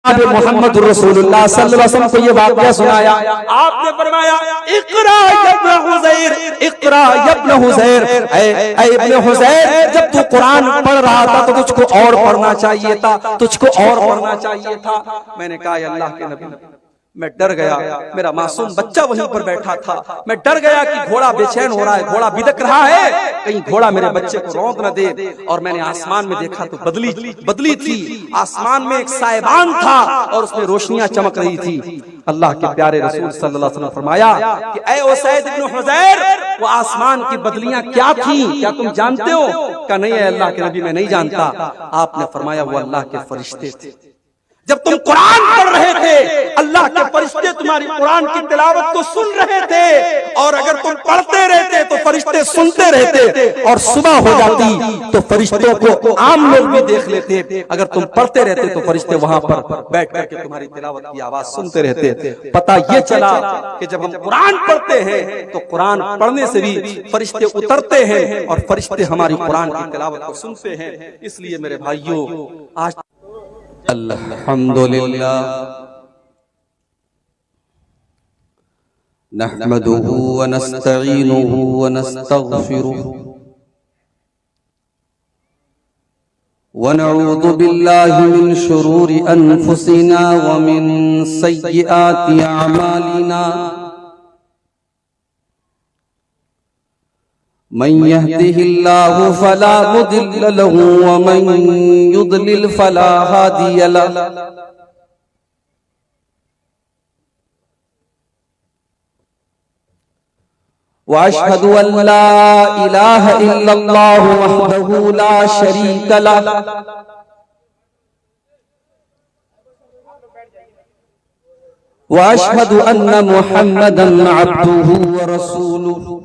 मोहम्मद रसूलुल्लाह सल्लल्लाहु अलैहि वसल्लम को ये वाक़या सुनाया। आपने फरमाया इक़रा या इब्न हुज़ैर, इक़रा या इब्न हुज़ैर, ऐ इब्न हुज़ैर, जब तू कुरान पढ़ रहा था तो तुझको और पढ़ना चाहिए था, तुझको और पढ़ना चाहिए था। मैंने कहा अल्लाह के नबी, मैं डर गया, मेरा मासूम बच्चा वहीं पर बैठा था, मैं डर गया कि घोड़ा बेचैन हो रहा है, घोड़ा बिदक रहा है, कहीं घोड़ा मेरे बच्चे को रौंद न दे। और मैंने आसमान में देखा तो बदली थी, आसमान में एक साइबान था और उसमें रोशनियां चमक रही थी। अल्लाह के प्यारे रसूल सल्लल्लाहु अलैहि वसल्लम फरमाया कि ऐ उसैद इब्न हुज़ैर, वो आसमान की बदलियां क्या थी, क्या तुम जानते हो? क्या नहीं है अल्लाह के नबी, मैं नहीं जानता। आपने फरमाया वो अल्लाह के फरिश्ते थे। जब तुम कुरान पढ़ रहे थे, अल्लाह के फरिश्ते तुम्हारी कुरान की तिलावत को सुन रहे थे, और अगर तुम पढ़ते रहते तो फरिश्ते सुनते रहते, और सुबह हो जाती तो फरिश्तों को आम लोग भी देख लेते। अगर तुम पढ़ते रहते तो फरिश्ते वहां पर बैठ करके तुम्हारी तिलावत की आवाज सुनते रहते। पता ये चला कि जब हम कुरान पढ़ते हैं तो कुरान पढ़ने से भी फरिश्ते उतरते हैं और फरिश्ते हमारी कुरान की तिलावत को सुनते हैं। इसलिए मेरे भाइयों, आज अल्हम्दुलिल्लाह नहमदुहु व नस्तईनुहु व नस्तगफिरुहु व नऊज़ु बिल्लाहि मिन शुरूरि अनफुसिना व मिन सय्यिआति अअमालिना। मन यहदिहिल्लाहु फला मुदिल्ल लहु व मन युद्लिल फला हादिय लहु। व अशहदु अन ला इलाहा इल्लल्लाहु वहदहु ला शरीक लहु व अशहदु अन्न मुहम्मदन अब्दुहु व रसूलुहु।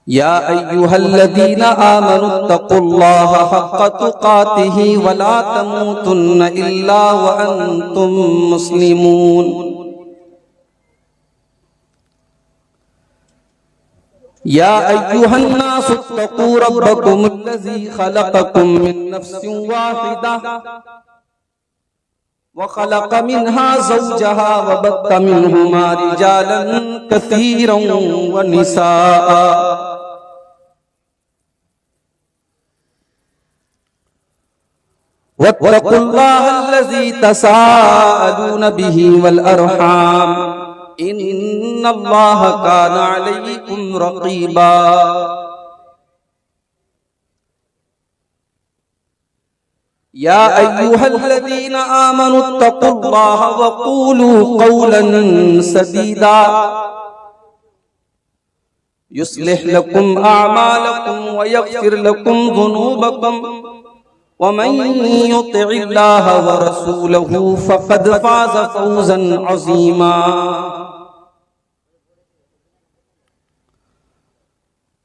या अय्युहल्लज़ीना आमनुत्तक़ुल्लाह हक़्क़ तुक़ातिही व ला तमूतुन्न इल्ला व अंतुम मुस्लिमून। या अय्युहन्नासुत्तक़ू रब्बकुमुल्लज़ी ख़लक़कुम मिन नफ़्सिन वाहिदा व ख़लक़ मिन्हा ज़ौजहा व बत्त मिन्हुमा रिजालन कसीरन व निसाअ। वत्तक़ुल्लाह अल्लज़ी तसाअलून बिही वल अरहाम इन्नल्लाह कान अलैकुम रक़ीबा। या अय्युहल्लज़ीना आमनुत्तक़ुल्लाह व क़ूलू क़ौलन सदीदा युस्लिह लकुम अअमालकुम व यग़फिर लकुम ज़ुनूबकुम व मन युतिइल्लाह व रसूलहु फ़क़द फ़ाज़ फ़ौज़न अज़ीमा।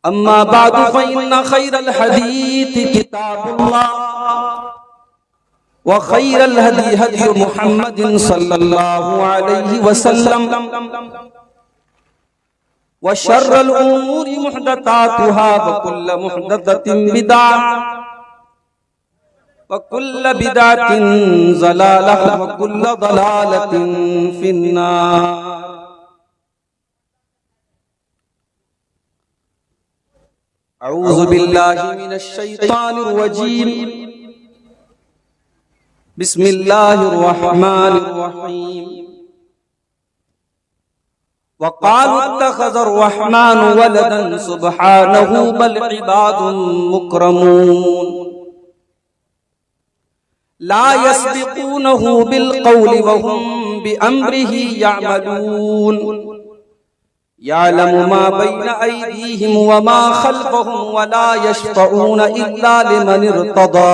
अम्मा बअदु फ़इन्न ख़ैरल हदीस किताबुल्लाह व ख़ैरल हदी हदी मुहम्मदिन सल्लल्लाहु अलैहि वसल्लम व शर्रल उमूरि मुहदसातुहा व कुल्लु मुहदसतिन बिदअह व कुल्लु बिदअतिन ज़लालह व कुल्लु ज़लालतिन फिन्नार। अऊज़ु बिल्लाहि मिनश शैतानिर रजीम। बिस्मिल्लाहिर रहमानिर रहीम। वक़ालू इत्तख़ज़र रहमानु वलदन सुब्हानहु बल इबादुन मुक्रमून ला यस्बिक़ूनहु बिल क़ौलि व हुम बिअम्रिही यअमलून। यअलमु मा बैन अयदीहिम व मा ख़ल्फ़हुम व ला यशफ़ऊन इल्ला लिमन इर्तदा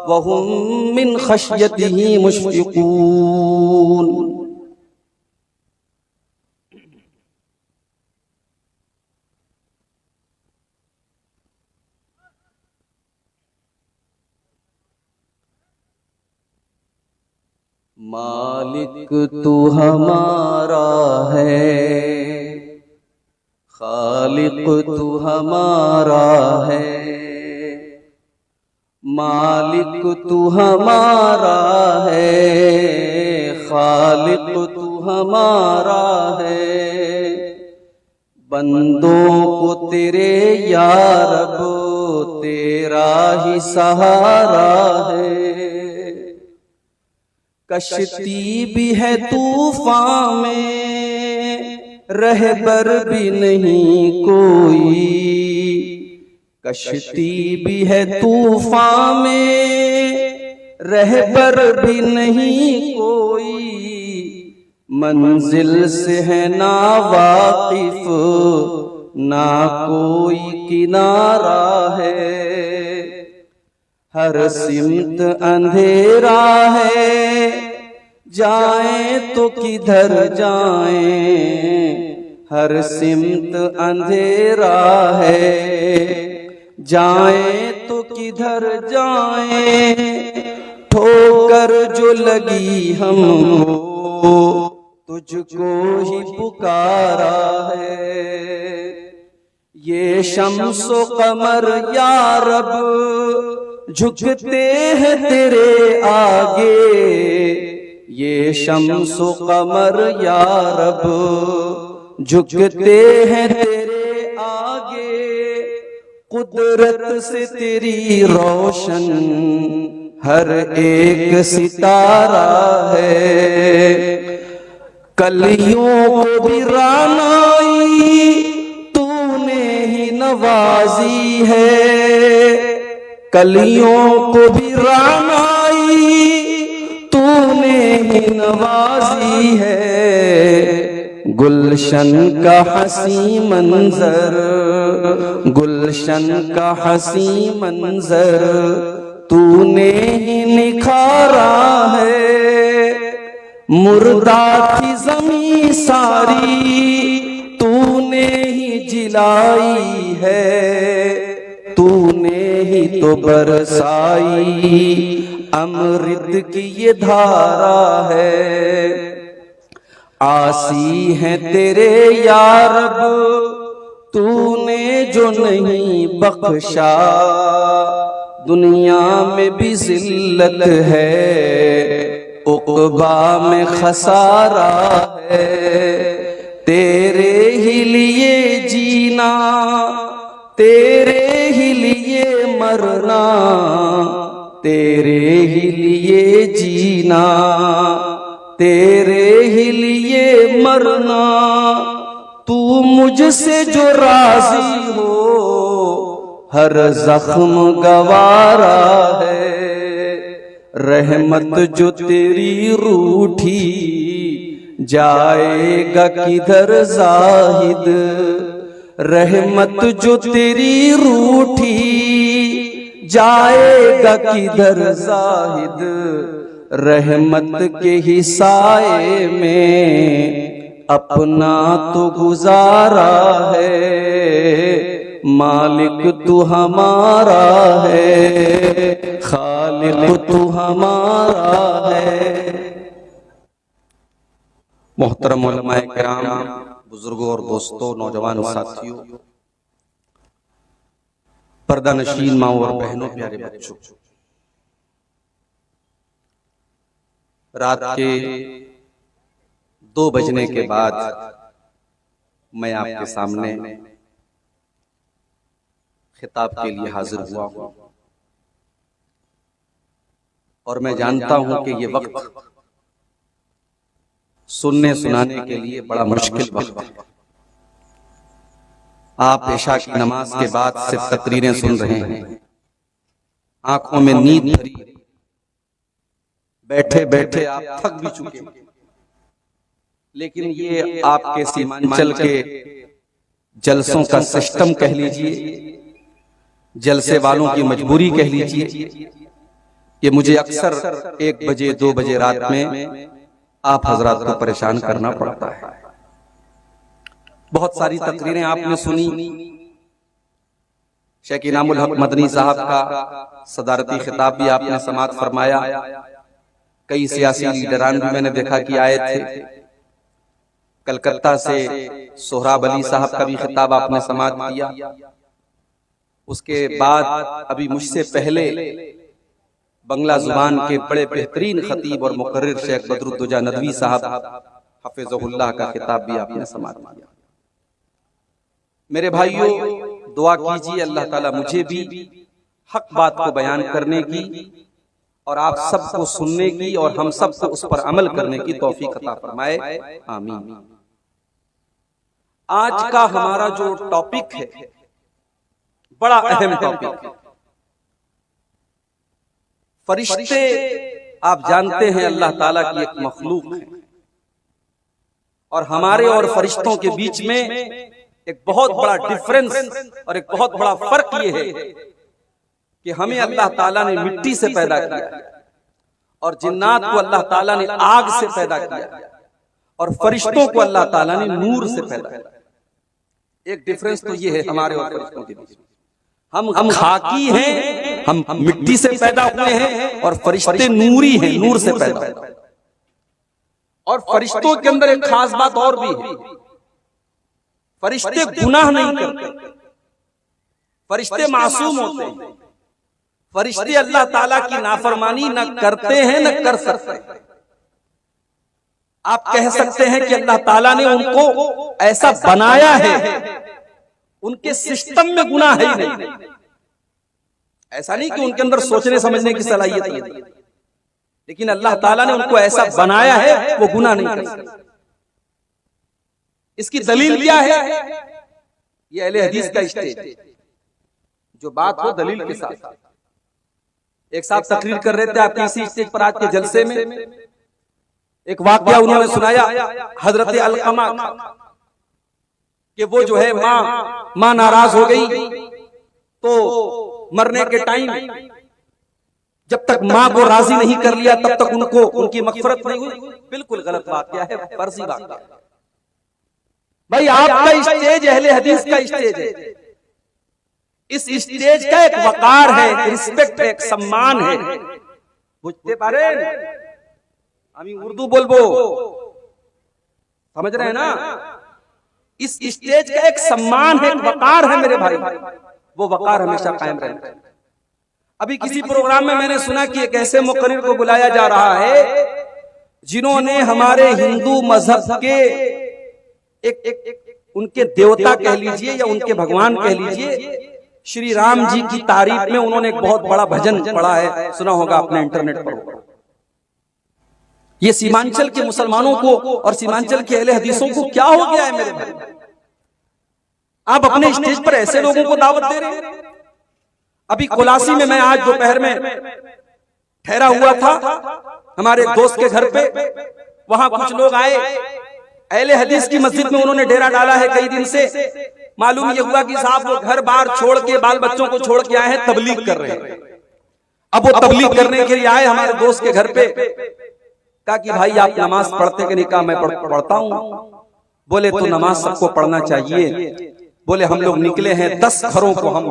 व हुम मिन ख़श्यतिही मुश्फ़िक़ून। मालिक तू हमारा है, खालिक तू हमारा है, मालिक तू हमारा है, खालिक तू हमारा है, बंदों को तेरे या रब तेरा ही सहारा है। कश्ती भी है तूफान में, रहबर भी नहीं कोई, कश्ती भी है तूफान में, रहबर भी नहीं कोई, मंजिल से है ना वाकिफ ना कोई किनारा है, हर सिमत अंधेरा है, जाए तो किधर जाए, हर सिमत अंधेरा है, जाए तो किधर जाए, ठोकर जो लगी हमको तुझको ही पुकारा है। ये शम्सो कमर या रब झुकते हैं तेरे आगे, ये शम्सो कमर या रब झुकते हैं तेरे आगे, कुदरत से तेरी रोशन हर एक सितारा है। कलियों को भी रानाई तूने ही नवाजी है, कलियों को भी रानाई तूने ही नवाजी है। गुलशन का हसी मंजर, गुलशन का हसी मंजर तूने ही निखारा है। मुर्दा थी ज़मीं सारी तूने ही जिलाई है, तूने ही तो बरसाई अमृत की ये धारा है। आसी है तेरे या रब तूने जो नहीं बख्शा, दुनिया में भी जिल्लत है उक़बा में खसारा है। तेरे ही लिए जीना, तेरे ही लिए मरना, तेरे ही लिए जीना, तेरे ही लिए मरना। तू मुझसे जो राजी हो हर जख्म गवारा है। रहमत जो तेरी रूठी जाएगा किधर जाहिद, रहमत जो तेरी रूठी जाएगा किधर जाहिद। रहमत के ही साए में अपना तो गुजारा है। मालिक तू हमारा है, खालिक तू हमारा है। मोहतरम उलमाए किराम, बुजुर्गों और दोस्तों, नौजवान साथियों, पर्दा नशीन माओ और बहनों, प्यारे बच्चों, रात के 2 बजने के बाद मैं आपके सामने खिताब के लिए हाजिर हुआ हूं और मैं जानता हूं कि ये वक्त सुनने सुनाने के लिए बड़ा मुश्किल वक्त है। आप इशा की नमाज के बाद से तकरीरें सुन रहे हैं, आंखों में नींद भरी, बैठे बैठे आप थक भी चुके हैं, लेकिन ये आपके सीमांचल के जलसों का सिस्टम कह लीजिए, जलसे वालों की मजबूरी कह लीजिए कि मुझे अक्सर 1 बजे 2 बजे रात में आप हजरात को परेशान करना पड़ता है। बहुत सारी तकरीरें आपने सुनी, शेख इनामुल हक मदनी साहब का सदारती खिताब भी आपने समाअत फरमाया। कई सियासी लीडरान भी मैंने देखा कि आए थे। कलकत्ता से सोहराब अली साहब का भी खिताब आपने समाअत किया। उसके बाद अभी मुझसे पहले बंगला जुबान के बड़े बेहतरीन खतीब और मुकर्रिर शेख बदरुद्दोजा नदवी साहब हफिज़हुल्लाह का खिताब भी आपने समाअत किया। मेरे भाइयों, दुआ कीजिए अल्लाह ताला मुझे भी हक बात को बयान करने की और आप सबको सुनने की और हम सबको उस पर अमल करने की तौफीक अता फरमाए, आमीन। आज का हमारा जो टॉपिक है बड़ा अहम टॉपिक है। फरिश्ते आप जानते हैं अल्लाह ताला की एक मखलूक है और हमारे और फरिश्तों के बीच में एक बहुत बड़ा डिफरेंस और एक बहुत बड़ा फर्क ये है कि हमें अल्लाह ताला ने मिट्टी से पैदा किया और जिन्नात को अल्लाह ताला ने आग से पैदा किया और फरिश्तों को अल्लाह ताला ने नूर से पैदा किया। एक डिफरेंस तो ये है हमारे और फरिश्तों के बीच में। हम खाकी हैं, हम मिट्टी से पैदा हुए हैं और फरिश्ते नूरी हैं, नूर से पैदा। और फरिश्तों के अंदर एक खास बात और भी है, फरिश्ते गुनाह नहीं करते, फरिश्ते मासूम होते हैं, फरिश्ते अल्लाह ताला की नाफरमानी न करते हैं न कर सकते हैं। आप कह सकते हैं कि अल्लाह ताला ने उनको ऐसा बनाया है, उनके सिस्टम में गुनाह है ही नहीं। ऐसा नहीं कि उनके अंदर सोचने समझने की सलाहियत नहीं, लेकिन अल्लाह ताला ने उनको ऐसा बनाया है वो गुनाह नहीं कर सकते। इसकी दलील क्या है? ये अहले हदीस का स्टेज, जो बात हो दलील के साथ। एक साथ तकरीर कर रहे थे आपके इसी स्टेज पर आज के जलसे में, एक वाकया उन्होंने सुनाया हजरत अलकमा कि वो जो है माँ नाराज हो गई तो मरने के टाइम जब तक माँ को राजी नहीं कर लिया तब तक उनको उनकी मगफरत नहीं हुई। बिल्कुल गलत बात क्या है, फर्जी बात है भाई। आपका स्टेज अहले हदीस का स्टेज है, इस स्टेज का एक वकार है, रिस्पेक्ट है, एक सम्मान है। बुझते पारे আমি उर्दू बोलबो, समझ रहे हैं ना? इस स्टेज का एक सम्मान है, एक वकार है मेरे भाई, वो वकार हमेशा कायम रहना है। अभी किसी प्रोग्राम में मैंने सुना कि एक ऐसे मुकर्रिर को बुलाया जा रहा है जिन्होंने हमारे हिंदू मजहब के एक उनके देवता कह लीजिए या उनके भगवान कह लीजिए, श्री राम जी की तारीफ में उन्होंने एक बहुत बड़ा भजन पढ़ा है, सुना होगा आपने इंटरनेट पर। ये सीमांचल के मुसलमानों को और सीमांचल के अहले हदीसों को क्या हो गया है मेरे भाई? आप अपने स्टेज पर ऐसे लोगों को दावत दे रहे हैं। अभी कोलासी में मैं आज दोपहर में ठहरा हुआ था हमारे दोस्त के घर पे, वहां कुछ लोग आए, अहले हदीस की मस्जिद में उन्होंने डेरा डाला है कई दिन से। मालूम ये हुआ कि साहब वो घर बार छोड़ के बाल बच्चों को छोड़ के आए हैं, तबलीग कर रहे हैं। अब वो तबलीग करने के लिए आए हमारे दोस्त के घर पे, कहा कि भाई आप नमाज पढ़ते कि नहीं? कहा मैं पढ़ता हूं। बोले तो नमाज सबको पढ़ना चाहिए। बोले हम लोग निकले हैं 10 घरों को हम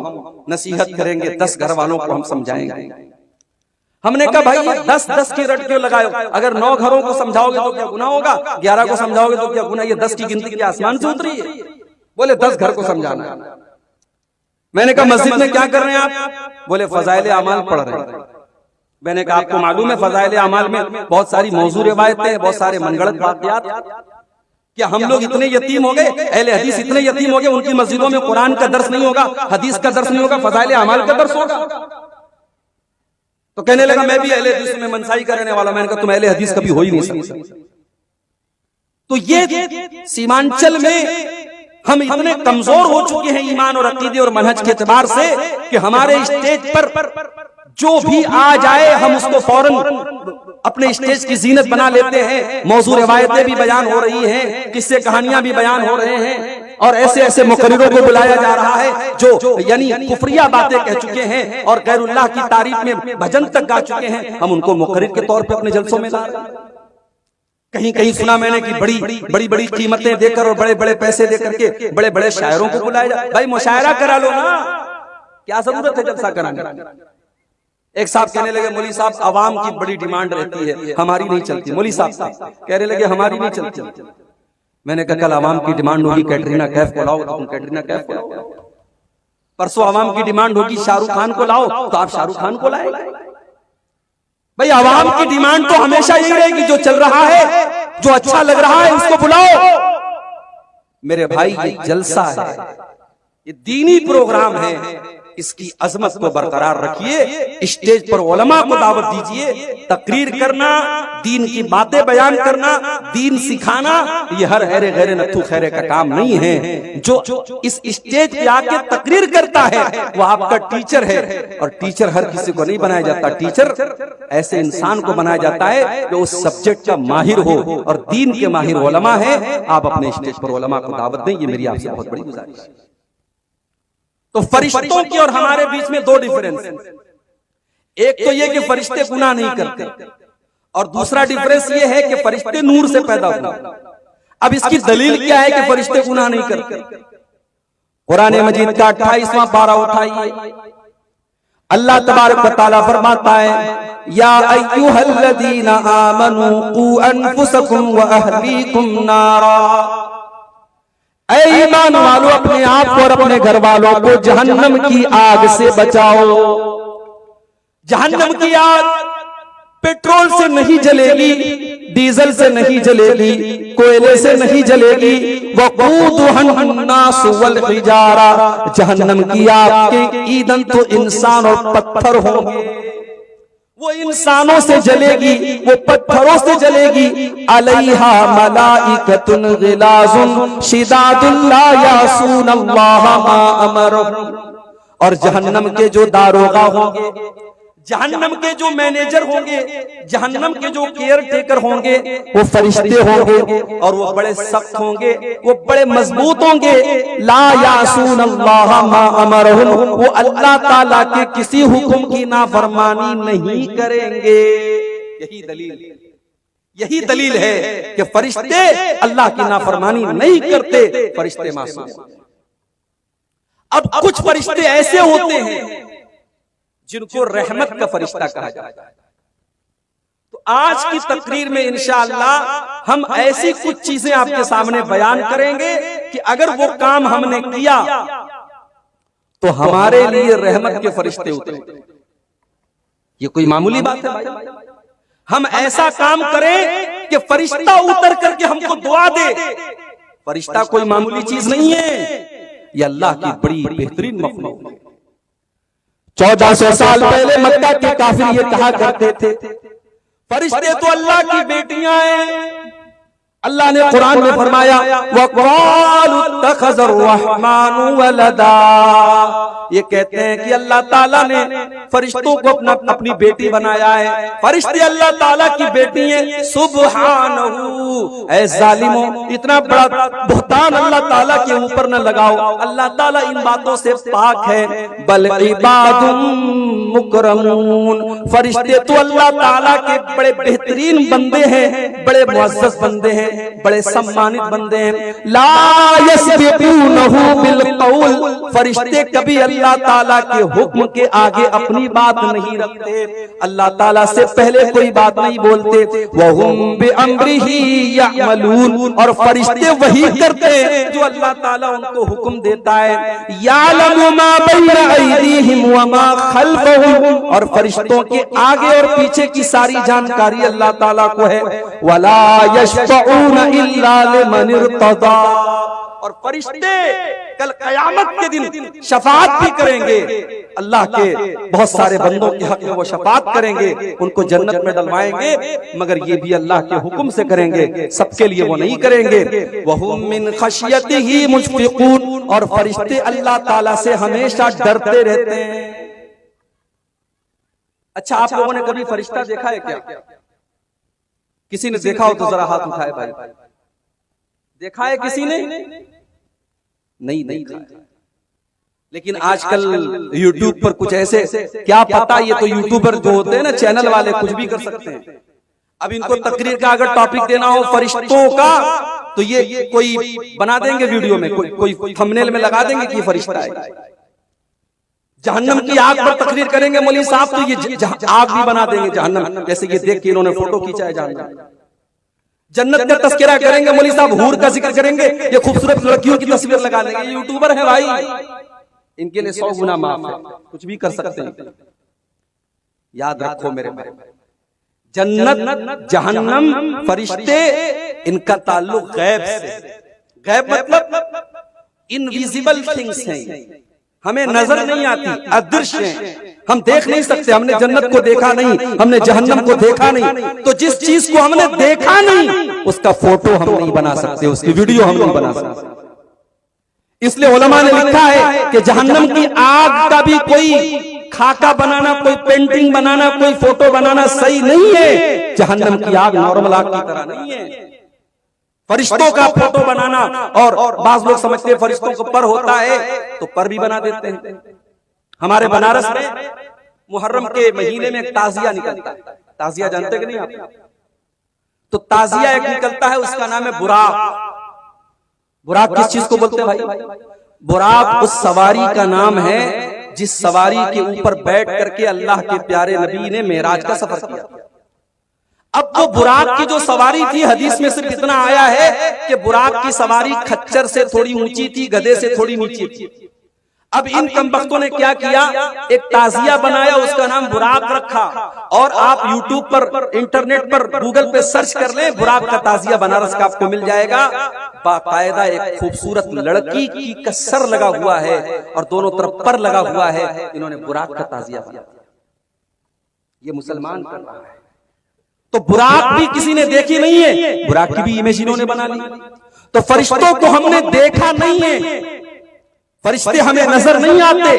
नसीहत करेंगे, 10 घर वालों को हम समझाएंगे। हमने कहा भाई ये 10 की रट क्यों लगाए? अगर 9 घरों को समझाओगे तो क्या गुनाह होगा? 11 को समझाओगे तो क्या गुनाह? ये 10 की गिनती क्या आसमान से उतरी है? बोले 10 घर को समझाना है। मैंने कहा मस्जिद में क्या कर रहे हैं आप? बोले फजाइल अमाल पढ़ रहे हैं। मैंने कहा आपको मालूम है फजाइल अमाल में बहुत सारी मौजू रिवायतें हैं, बहुत सारे मनगढ़ंत वाक़यात। क्या हम लोग इतने यतीम हो गए, अहले हदीस इतने यतीम हो गए, उनकी मस्जिदों में कुरान का दर्स नहीं होगा, हदीस का दर्स नहीं होगा, फजाइल अमाल का दर्स होगा? तो कहने लगा मैं भी अहले हदीस में मनसाई करने वाला। मैंने कहा तुम अहले हदीस कभी हो ही नहीं सकते। तो ये सीमांचल में हम इतने कमजोर हो चुके हैं ईमान और अकीदे और मनहज के एतबार से कि हमारे स्टेज पर जो भी आ जाए हम उसको फौरन अपने स्टेज की जीनत बना लेते हैं। मौजू रिवायतें भी बयान हो रही हैं, किस्से कहानियां भी बयान हो रहे हैं और ऐसे ऐसे मुकर्रिरों को बुलाया जा रहा है जो यानी कुफरिया बातें कह चुके हैं और गैरुल्लाह की तारीफ में भजन तक गा चुके हैं। हम उनको मुकर्रिर के तौर पर अपने जलसों में ला रहे हैं। कहीं कहीं सुना मैंने कि बड़ी बड़ी कीमतें देकर और बड़े बड़े पैसे देकर के बड़े बड़े शायरों को बुलाया जाए। भाई मुशायरा करा लो ना, क्या जरूरत है जलसा कराने? एक साहब कहने लगे मौली साहब आवाम की बड़ी डिमांड रहती है, हमारी नहीं चलती। मौली साहब कहने लगे हमारी नहीं चलती। मैंने कहा कल आवाम की डिमांड होगी कैटरीना कैफ को लाओ, तो तुम कैटरीना कैफ को लाओ। परसों आवाम की डिमांड होगी शाहरुख खान को लाओ, तो आप शाहरुख खान को लाए। भाई आवाम की डिमांड तो हमेशा यही रहेगी, जो चल रहा है, जो अच्छा लग रहा है उसको बुलाओ। मेरे भाई ये जलसा है, ये दीनी प्रोग्राम है, इसकी अजमत को बरकरार रखिए। स्टेज पर उलमा को दावत दीजिए, तकरीर करना, दीन की बातें बयान करना, दीन सिखाना, ये हर हैरे गैरे नथु खैरे का काम नहीं है। जो इस स्टेज पे आके तकरीर करता है वो आपका टीचर है, और टीचर हर किसी को नहीं बनाया जाता। टीचर ऐसे इंसान को बनाया जाता है जो उस सब्जेक्ट का माहिर हो, और दीन के माहिर उलमा है। आप अपने स्टेज पर उलमा को दावत दें, ये मेरी आपसे बहुत बड़ी गुजारिश है। तो फरिश्तों की और हमारे बीच में दो डिफरेंस है। एक तो ये कि फरिश्ते गुनाह नहीं करते, और दूसरा डिफरेंस ये है कि फरिश्ते नूर से पैदा हुए। अब इसकी दलील क्या है कि फरिश्ते गुनाह नहीं करते? कुरान मजीद का 28वां पारा उठाइए, अल्लाह तबारक व तआला फरमाता है, या अय्युहल्लज़ीना आमनू qu अनफुसकुम व अहलीकुम नारा। ऐ ईमान वालों, अपने आप को और अपने घर वालों को जहन्नम की आग से बचाओ। जहन्नम की आग पेट्रोल से नहीं जलेगी, डीजल से नहीं जलेगी, कोयले से नहीं जलेगी। वक़ूदुहन्नास वल हिजारा, जहन्नम की आग के ईंधन तो इंसान और पत्थर होंगे। वो इंसानों से जलेगी, वो पत्थरों से जलेगी। अलैहा मलाइकतुन गिलाजुन शिदादुन ला यासूनल्लाह मा अमरहुम। और जहन्नम के जो दारोगा होंगे, जहन्नम के जो मैनेजर होंगे, जहन्नम के जो केयर टेकर होंगे, वो फरिश्ते होंगे, और वो बड़े सख्त होंगे, वो बड़े मजबूत होंगे। ला यासूनल्लाह मा अमरहुम, वो अल्लाह ताला के किसी हुक्म की नाफरमानी नहीं करेंगे। यही दलील है कि फरिश्ते अल्लाह की नाफरमानी नहीं करते, फरिश्ते मासूम। अब कुछ फरिश्ते ऐसे होते हैं जिनको रहमत का फरिश्ता कहा जाता है। तो आज की तकरीर में इंशाअल्लाह हम ऐसी कुछ चीजें आपके सामने बयान करेंगे कि अगर वो काम हमने किया तो हमारे लिए रहमत के फरिश्ते उतरे। ये कोई मामूली बात है भाई? हम ऐसा काम करें कि फरिश्ता उतर करके हमको दुआ दे। फरिश्ता कोई मामूली चीज नहीं है, ये अल्लाह की बड़ी बेहतरीन मखलूक है। 1400 साल पहले मक्का के काफिर ये कहा करते थे, फरिश्ते तो अल्लाह की बेटियां हैं। अल्लाह ने कुरान में फरमाया, वक़ालू इत्तख़ज़र रहमानु वलदा। ये कहते हैं कि अल्लाह ताला ने फरिश्तों को अपनी बेटी बनाया है। फरिश्ते अल्लाह ताला की बेटी हैं। सुब्हानहू, ऐ जालिमों, इतना बड़ा बुहतान अल्लाह ताला के ऊपर न लगाओ। अल्लाह ताला इन बातों से पाक है। बल इबादुम मुकरमून, फरिश्ते तो अल्लाह ताला के बड़े बेहतरीन बंदे हैं, बड़े मुअज़्ज़ज़ बंदे हैं, बड़े सम्मानित बंदे हैं। ला यस्बिकूनहु बिलक़ौल, फरिश्ते कभी अल्लाह ताला के हुक्म के आगे अपनी बात नहीं रखते, अल्लाह ताला से पहले कोई बात नहीं बोलते। वहुम बिअम्रिही यअमलून, और फरिश्ते वही करते हैं जो अल्लाह ताला उनको हुक्म देता है। यालमु मा बैन अयदीहिम व मा खल्फहुम, और फरिश्तों के आगे और पीछे की सारी जानकारी अल्लाह ताला को है। वला यशफऊन इल्ला लिमन इर्तदा, और फरिश्ते कल कयामत के दिन शफाअत भी करेंगे। अल्लाह के बहुत सारे बंदों के हक में वो शफाअत करेंगे, उनको जन्नत में डलवाएंगे, मगर ये भी अल्लाह के हुक्म से करेंगे, सबके लिए वो नहीं करेंगे। वहुम मिन खशियतिही मुश्फिकून, और फरिश्ते अल्लाह ताला से हमेशा डरते रहते हैं। अच्छा, आप लोगों ने कभी फरिश्ता देखा है क्या? किसी ने देखा हो तो जरा हाथ उठाए भाई। देखा है किसी ने? नहीं देखा। लेकिन आजकल YouTube पर कुछ ऐसे, क्या पता, ये तो यूट्यूबर जो होते हैं ना, चैनल वाले, कुछ भी कर सकते हैं। अब इनको तकरीर का अगर टॉपिक देना हो फरिश्तों का, तो ये कोई बना देंगे वीडियो में, कोई थंबनेल में लगा देंगे कि फरिश्ता है। जहन्नम की आग पर तकरीर करेंगे मौलवी साहब, तो ये आग भी बना देंगे जहन्नम, जैसे ये देख के इन्होंने फोटो खींचा है जहन्नम। जन्नत का तस्करा करेंगे मौलवी साहब, हूर का जिक्र करेंगे, ये खूबसूरत लड़कियों की तस्वीर लगा लेंगे। ये यूट्यूबर है भाई, इनके लिए 100 गुना माफ है, कुछ भी कर सकते हैं। याद रखो मेरे भाई, जन्नत, जहन्नम, फरिश्ते, इनका ताल्लुक गैब से। गैब मतलब इनविजिबल थिंग्स हैं, हमें नजर नहीं आती, अदृश्य हैं, हम देख नहीं सकते। हमने जन्नत को देखा नहीं, हमने जहन्नम को देखा नहीं, तो जिस चीज को हमने देखा नहीं उसका फोटो हम नहीं बना सकते, उसकी वीडियो हम नहीं बना सकते। इसलिए उलमा ने लिखा है कि जहन्नम की आग का भी कोई खाका बनाना, कोई पेंटिंग बनाना, कोई फोटो बनाना सही नहीं है। जहन्नम की आग नॉर्मल आग की तरह नहीं है। फरिश्तों का फोटो बनाना, और बाज लोग समझते हैं फरिश्तों को पर होता है तो पर भी बना देते हैं। हमारे बनारस में मुहर्रम के महीने में एक ताजिया निकलता है। ताजिया जानते कि नहीं आप? तो ताजिया एक निकलता है, उसका नाम है बुराक। बुराक किस चीज को बोलते हैं भाई? बुराक उस सवारी का नाम है जिस सवारी के ऊपर बैठ करके अल्लाह के प्यारे नबी ने मेराज का सफर किया। अब वो बुराक की जो सवारी थी, हदीस में सिर्फ इतना आया है कि बुराक की सवारी खच्चर से थोड़ी ऊंची थी, गधे से थोड़ी नीची थी। अब इन कमबख्तों ने क्या किया, एक ताजिया बनाया, उसका नाम बुराक रखा। और आप यूट्यूब पर, इंटरनेट पर, गूगल पे सर्च कर लें, बुराक का ताजिया बनारस का आपको मिल जाएगा। बाकायदा एक खूबसूरत लड़की की कसर लगा हुआ है और दोनों तरफ पर लगा हुआ है। इन्होंने बुराक का ताजिया बनाया, ये मुसलमान कर रहा है। तो बुराक भी किसी ने देखी नहीं है, बुराक की भी इमेज इन्होंने बना ली। तो फरिश्तों को हमने देखा नहीं है, फरिश्ते हमें नजर नहीं आते,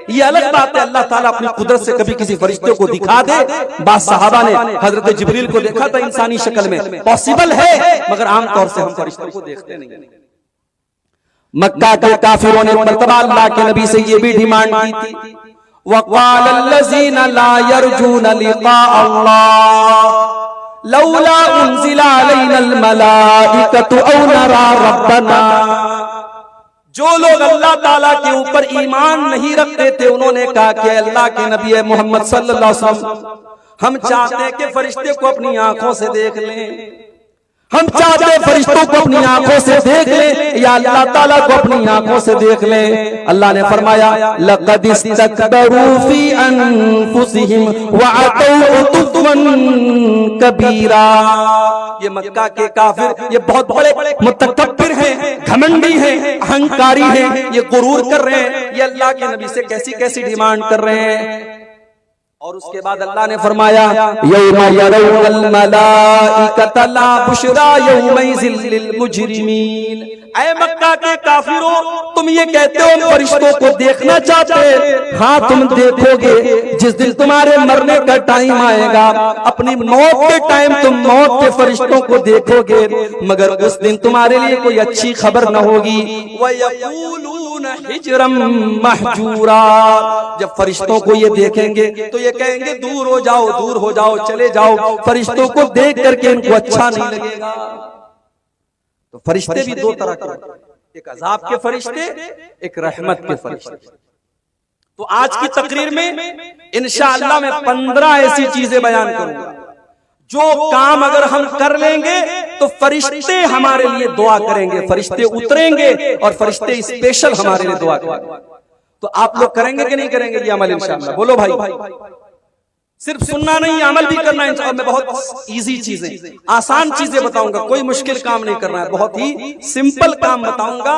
ये अलग बात है। अल्लाह ताला अपनी कुदरत से कभी किसी फरिश्ते को दिखा दे। बाद सहाबा ने हजरत जिब्रील को देखा था इंसानी शक्ल में, पॉसिबल है, मगर आमतौर से हम फरिश्तों को देखते नहीं। मक्का के काफिरों ने मर्तबा अल्लाह के नबी से ये भी डिमांड की थी, वक़ाल अल्लज़ीना ला यरजून लिक़ा अल्लाह लौला उन्ज़िला अलैनल मलाइकतु औ नरा रब्बना। जो लोग अल्लाह ताला के ऊपर ईमान नहीं रखते थे, उन्होंने कहा कि अल्लाह के नबी मोहम्मद सल्लल्लाहु अलैहि वसल्लम, हम चाहते हैं कि फरिश्ते को अपनी आंखों से देख लें, हम चाहते हैं फरिश्तों को अपनी आंखों से देख लें, या अल्लाह ताला को अपनी आंखों से देख लें। अल्लाह ने फरमाया, लक़द इस्तकबरू फी अनफुसिहिम वअतौ उतुवन कबीरा। ये मक्का के काफिर, ये बहुत बड़े मुतकब्बिर हैं, घमंडी हैं, अहंकारी हैं, ये गुरूर कर रहे हैं, ये अल्लाह के नबी से कैसी कैसी डिमांड कर रहे हैं। और उसके बाद अल्लाह ने फरमाया, यौमा यरौनल मलाइकत ला बुशरा यौमइज़िल लिल मुजरिमीन। ऐ मक्का के काफिरों, तुम ये कहते हो हम फरिश्तों को देखना चाहते, हाँ तुम देखोगे जिस दिन तुम्हारे मरने का टाइम आएगा, अपनी मौत के टाइम तुम मौत के फरिश्तों को देखोगे, मगर उस दिन तुम्हारे लिए कोई अच्छी खबर न होगी। वयक़ूलून हिज्रम महजूरा। जब फरिश्तों को ये देखेंगे तो ये कहेंगे दूर हो जाओ, दूर हो जाओ, चले जाओ। फरिश्तों को देख करके इनको अच्छा नहीं लगेगा। तो फरिश्ते भी दो तरह के, एक अजाब के फरिश्ते, एक रहमत के फरिश्ते। तो आज की तकरीर में इंशाअल्लाह मैं 15 ऐसी चीजें बयान करूंगा जो काम अगर हम कर लेंगे तो फरिश्ते हमारे लिए दुआ करेंगे, फरिश्ते उतरेंगे और फरिश्ते स्पेशल हमारे लिए दुआ करेंगे। तो आप लोग करेंगे कि नहीं करेंगे ये अमल इंशाअल्लाह? बोलो भाई। सिर्फ सुनना नहीं, अमल भी करना है इंशाअल्लाह। मैं बहुत इजी चीजें, आसान चीजें बताऊंगा, कोई मुश्किल काम नहीं करना है, बहुत ही सिंपल काम बताऊंगा,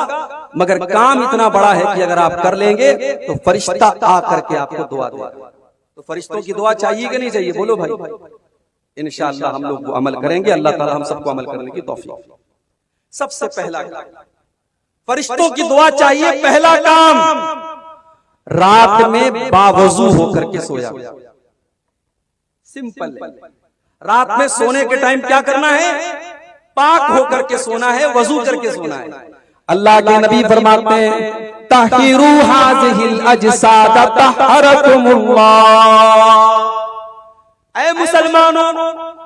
मगर काम इतना बड़ा है कि अगर आप कर लेंगे तो फरिश्ता आ करके आपको दुआ देगा। तो फरिश्तों की दुआ चाहिए कि नहीं चाहिए? बोलो भाई। इंशाअल्लाह हम लोग अमल करेंगे, अल्लाह ताला हम सबको अमल करने की तौफीक। सबसे पहला फरिश्तों की दुआ चाहिए। पहला काम, रात में बावजू होकर के सोया। सिंपल है। रात में सोने के टाइम क्या करना है? पाक होकर के सोना है, वजू करके सोना है। अल्लाह के नबी फरमाते हैं, तहकीरू हाज़िहिल अजसाद तहरकुमुल्लाह। ऐ मुसलमानों,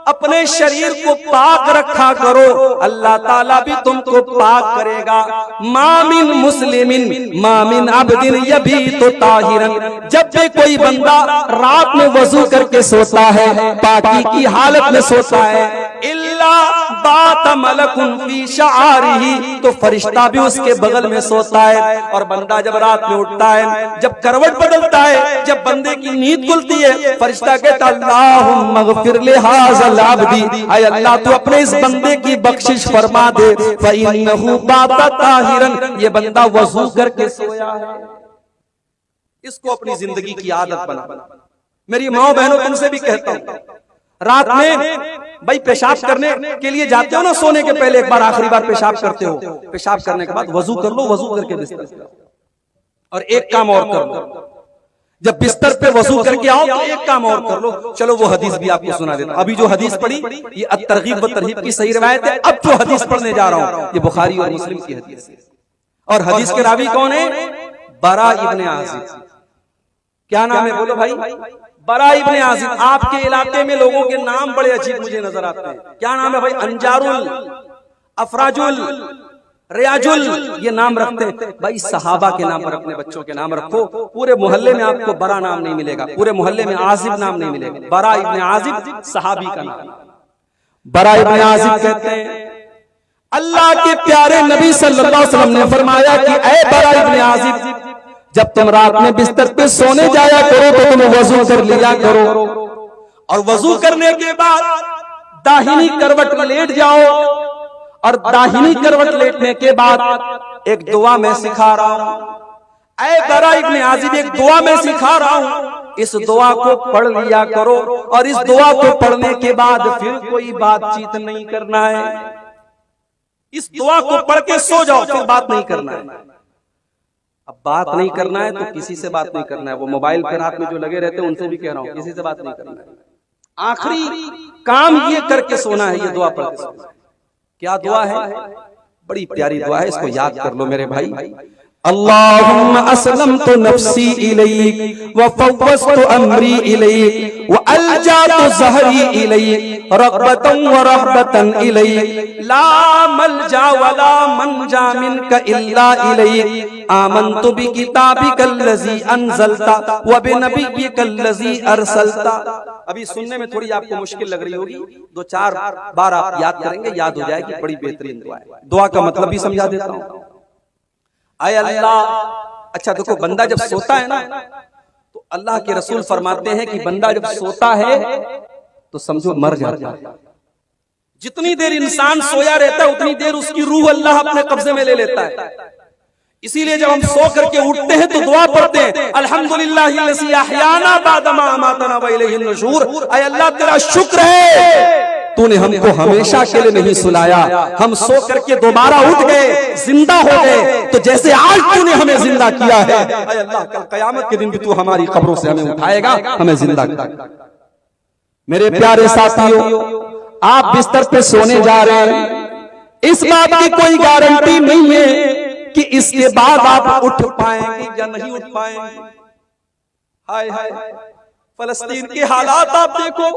अपने शरीर को पाक रखा करो, अल्लाह ताला भी तुमको पाक करेगा। मामिन मुस्लिमिन मामिन अब्दिन यबीतु ताहिरन। जब भी कोई बंदा रात में वजू करके सोता है, पाकी की हालत में सोता है, इल्ला बात मलकुन फी शआरिही, तो फरिश्ता भी उसके बगल में सोता है। और बंदा जब रात में उठता है, जब करवट बदलता है, जब बंदे की नींद खुलती है, फरिश्ता कहता अल्लाहुम्मा गफिर लिहाज़ल अब्दी, ऐ अल्लाह तू अपने इस बंदे की बख्शिश फरमा दे, फइन्नहु बाता ताहिरन, ये बंदा वजू करके सोया है। इसको अपनी जिंदगी की आदत बना। मेरी माओ बहनों तुमसे भी कहता हूं, रात में भाई पेशाब करने के लिए जाते हो ना, सोने के पहले एक बार आखिरी बार पेशाब करते हो, पेशाब करने के बाद वजू कर लो, वजू करके बिस्तर पे। और एक काम और कर लो, जब बिस्तर पे वजू करके आओ तो एक काम और कर लो। चलो वो हदीस भी आपको सुना देता हूं। अभी जो हदीस पढ़ी ये अत-तरगीब व तरहीब की सही रिवायत है। अब जो हदीस पढ़ने जा रहा हूं ये बुखारी और मुस्लिम की हदीस है। और हदीस के रावी कौन है? बरा इब्ने आजिब। क्या नाम है बोलो भाई? बरा इब्ने आजिब। आपके इलाके में लोगों के नाम बड़े अजीब मुझे नजर आते हैं। क्या नाम है भाई? अंजारुल, अफराजुल, रियाजुल, ये नाम रखते हैं भाई। सहाबा के नाम पर अपने बच्चों के नाम रखो। पूरे मोहल्ले में आपको बरा नाम नहीं मिलेगा, पूरे मोहल्ले में आजिब नाम नहीं मिलेगा। बरा इब्ने आजिब सहाबी का नाम। बरा इब्ने आजिब कहते हैं अल्लाह के प्यारे नबी सल्लल्लाहु अलैहि वसल्लम ने फरमाया कि ऐ बरा इब्ने आजिब, जब तुम रात में बिस्तर पे सोने जाया करो तो तुम वजू कर लिया करो, और वजू करने के बाद दाहिनी करवट में लेट जाओ, और दाहिनी करवट लेटने के बाद एक दुआ मैं सिखा रहा हूं। ऐ बरा इब्ने आजिब, एक दुआ मैं सिखा रहा हूं, इस दुआ को पढ़ लिया करो, और इस दुआ को पढ़ने के बाद फिर कोई बातचीत नहीं करना है। इस दुआ को पढ़ के सो जाओ, फिर बात नहीं करना है। अब बात नहीं करना है तो किसी से बात नहीं करना है। वो मोबाइल पे रात में जो लगे रहते हैं उनसे भी कह रहा हूं, किसी से बात नहीं करना है। आखिरी काम ये करके सोना है, ये दुआ पढ़ के सोना है। क्या दुआ है? बड़ी प्यारी दुआ है, इसको याद कर लो मेरे भाई। अल्लाहुम्मा अस्लमतु नफ्सी इलैक व फव्वज़तु अमरी इलैक व अल्जअतु ज़हरी इलैक रग़बतन व रहबतन इलैक ला मलजा व ला मनजा मिनका इल्ला इलैक आमनतु बिकिताबिकल्लज़ी अनज़लता व बिनबिय्यिकल्लज़ी अरसलता। अभी सुनने में थोड़ी आपको मुश्किल लग रही होगी, 2-4 बार आप याद करेंगे, याद हो जाएगी। बड़ी बेहतरीन दुआ है। दुआ का मतलब भी समझा देता हूं। आय अल्लाह, अच्छा देखो, बंदा जब सोता है ना तो अल्लाह के रसूल फरमाते हैं कि बंदा जब सोता है तो समझो मर जाता है। जितनी देर इंसान सोया रहता है उतनी देर उसकी रूह अल्लाह अपने कब्जे में ले लेता है। इसीलिए जब हम सो करके उठते हैं तो दुआ पढ़ते हैं, अल्हम्दुलिल्लाहिल्लज़ी अहयाना बादमा अमातना व इलैहिन नुशूर। आय अल्लाह तेरा शुक्र है तूने हमको हमेशा के लिए नहीं सुलाया, हम सो करके दोबारा उठ गए, जिंदा हो गए, तो जैसे आज तूने हमें जिंदा किया है, ऐ अल्लाह कल कयामत के दिन भी तू हमारी कब्रों से हमें उठाएगा, हमें जिंदा करेगा। मेरे प्यारे साथियों, आप बिस्तर पे सोने जा रहे हैं, इस बात की कोई गारंटी नहीं है कि इसके बाद आप उठ पाएंगे या नहीं उठ पाएंगे। हाय हाय, फलस्तीन के हालात आप देखो,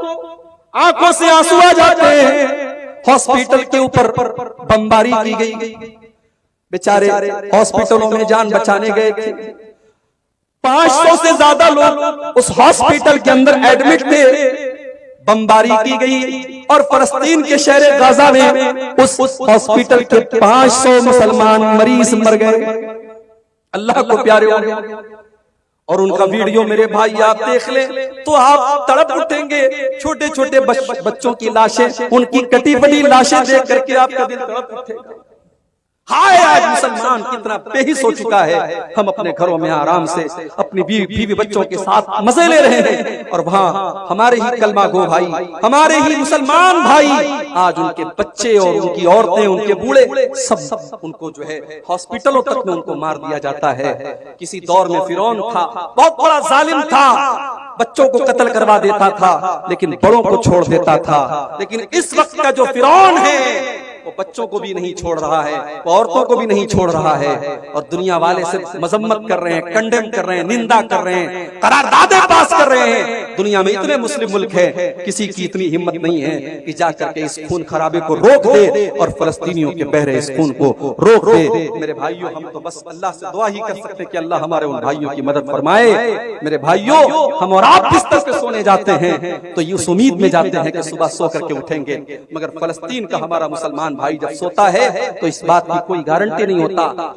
आंखों से आंसू आ जाते हैं। हॉस्पिटल के ऊपर बमबारी की गई, बेचारे हॉस्पिटलों में जान बचाने गए थे। 500 से ज्यादा लोग उस हॉस्पिटल के अंदर एडमिट थे। बमबारी की गई और फलस्तीन के शहर गाजा में उस हॉस्पिटल के 500 मुसलमान मरीज मर गए। अल्लाह को प्यारे हो गए। और उनका वीडियो मेरे भाई आप देख ले तो आप तड़प उठेंगे। छोटे छोटे बच्चों की लाशें, उनकी कटी फटी लाशें देख करके आपका दिल तड़प उठेगा। हाय, आज मुसलमान कितना बेहिस हो चुका है। हम अपने घरों में आराम से अपनी बीवी बच्चों के साथ मजे ले रहे हैं, और वहाँ हमारे ही कलमा गो भाई, हमारे ही मुसलमान भाई, आज उनके बच्चे और उनकी औरतें, उनके बूढ़े सब उनको जो है हॉस्पिटलों तक में उनको मार दिया जाता है। किसी दौर में फिरौन था, बहुत बड़ा जालिम था, बच्चों को कत्ल करवा देता था लेकिन बड़ों को छोड़ देता था। लेकिन इस वक्त का जो फिरौन है वो बच्चों को भी नहीं छोड़ रहा है, वो औरतों को भी नहीं छोड़ रहा है, और दुनिया वाले सिर्फ मजम्मत कर रहे हैं, कंडेम कर रहे हैं, निंदा कर रहे हैं, करारदादे पास कर रहे हैं। दुनिया में इतने मुस्लिम मुल्क हैं, किसी की इतनी हिम्मत नहीं है कि जाकर के इस खून खराबे को रोक दे और फलस्तीनियों के बह रहे इस खून को रोक दे। मेरे भाइयों, हम तो बस अल्लाह से दुआ ही कर सकते हैं कि अल्लाह हमारे उन भाइयों की मदद फरमाए। मेरे भाइयों, हम और आप बिस्तर पे सोने जाते हैं तो ये उस उम्मीद में जाते हैं कि सुबह सो करके उठेंगे, मगर फलस्तीन का हमारा मुसलमान भाई जब सोता है तो इस बात की कोई गारंटी नहीं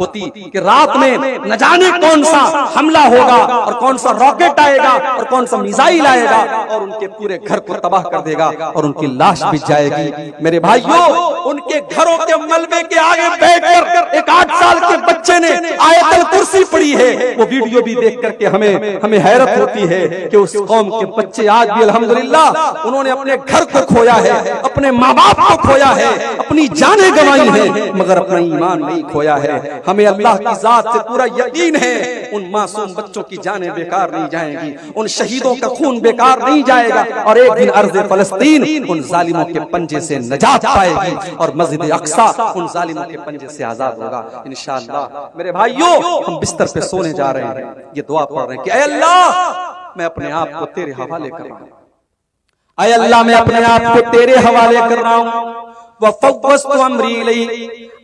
होती कि रात में न जाने कौन सा हमला होगा और कौन सा रॉकेट आएगा और कौन सा मिसाइल आएगा और उनके पूरे घर को तबाह कर देगा और उनकी लाश बिछ जाएगी। मेरे भाइयों, उनके घरों के मलबे के आगे बैठकर एक 8 साल के बच्चे ने आयतल कुर्सी पढ़ी है। वो वीडियो भी देख करके हमें हैरत होती है कि उस कौम के बच्चे आज भी अल्हम्दुलिल्लाह उन्होंने अपने घर को खोया है, अपने माँ बाप को खोया है, अपनी जानें गंवाई है, मगर अपना ईमान नहीं खोया है। हमें अल्लाह की जात से पूरा यकीन है, उन मासूम बच्चों की जानें बेकार नहीं जाएंगी, उन शहीदों का खून बेकार नहीं जाएगा और एक दिन अर्ज़ फलस्तीन उन जालिमों के पंजे से नजात पाएगी और मस्जिद अक्सा उन जालिमों के पंजे से आजाद होगा इंशाअल्लाह। मेरे भाइयों, हम बिस्तर पे सोने जा रहे हैं, ये दुआ पढ़ रहे हैं कि ऐ अल्लाह, मैं अपने आप को तेरे हवाले कर रहा हूं। ऐ अल्लाह, मैं अपने आप को तेरे हवाले कर रहा हूं। वफ़व्वज़्तु अम्री इलैक,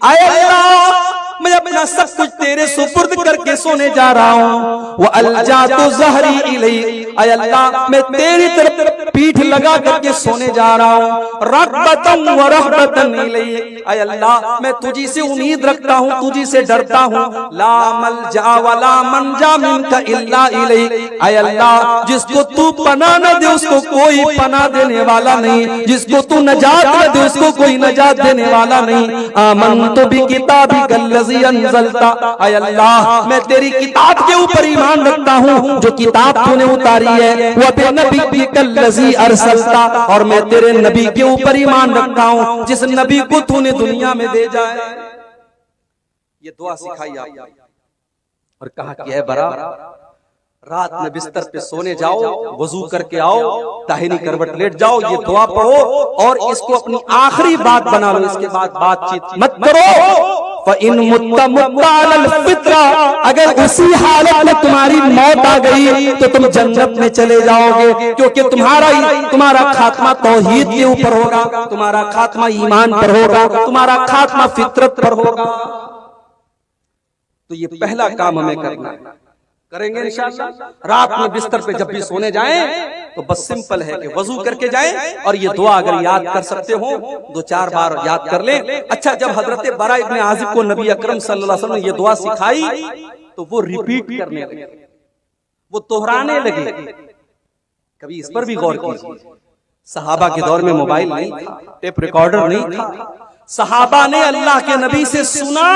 ऐ अल्लाह, मैं अपना सब कुछ तेरे सुपुर्द करके सोने जा रहा हूँ। वो अलजातु ज़हरी इलैक, ऐ अल्लाह, मैं तेरी तरफ पीठ लगा करके सोने जा रहा हूँ। रग़बतन व रहबतन इलैक, ऐ अल्लाह, मैं तुझी से उम्मीद रखता हूँ, तुझी से डरता हूँ। ला मलजा वला मंजा मिनका इल्ला इलैक, ऐ अल्लाह, जिसको तू पनाह न दे उसको कोई पनाह देने वाला नहीं, जिसको तू नजात न दे उसको कोई नजात देने वाला नहीं। आमनतु बिकिताबिकल अंज़लता, ऐ अल्लाह, मैं तेरी किताब के ऊपर ईमान रखता हूँ जो किताब तूने उतारी है। वह बिनबिय्यिकल लज़ी अरसलता, और मैं तेरे नबी के ऊपर ईमान रखता हूँ जिस नबी को तूने दुनिया में भेजा है। ये दुआ सिखाई आपको और कहा कि है बरा, रात में बिस्तर पे सोने जाओ, वजू करके आओ, दाहिनी करवट लेट जाओ, ये दुआ पढ़ो और इसको अपनी आखिरी बात बना लो। इसके बाद बातचीत मत करो। फ़इन मुत्ता मुत्ता अलल फित्रा, अगर उसी हालत में तुम्हारी मौत आ गई तो तुम जन्नत में चले जाओगे, क्योंकि तुम्हारा खात्मा तौहीद के ऊपर होगा, तुम्हारा खात्मा ईमान पर होगा, तुम्हारा खात्मा फितरत पर होगा। तो ये पहला काम हमें करना है, करेंगे इंशाअल्लाह। रात में बिस्तर पे जब भी सोने जाएं तो बस सिंपल है कि वजू करके जाएं और ये दुआ अगर याद कर सकते हो 2-4 बार याद कर लें। अच्छा, जब हजरत बरा इब्ने आज़िब को नबी अकरम सल्लल्लाहु अलैहि वसल्लम ने ये दुआ सिखाई तो वो रिपीट करने लगे, वो दोहराने लगे। कभी इस पर भी गौर कीजिए, सहाबा के दौर में मोबाइल नहीं था, टेप रिकॉर्डर नहीं था। सहाबा ने अल्लाह के नबी से सुना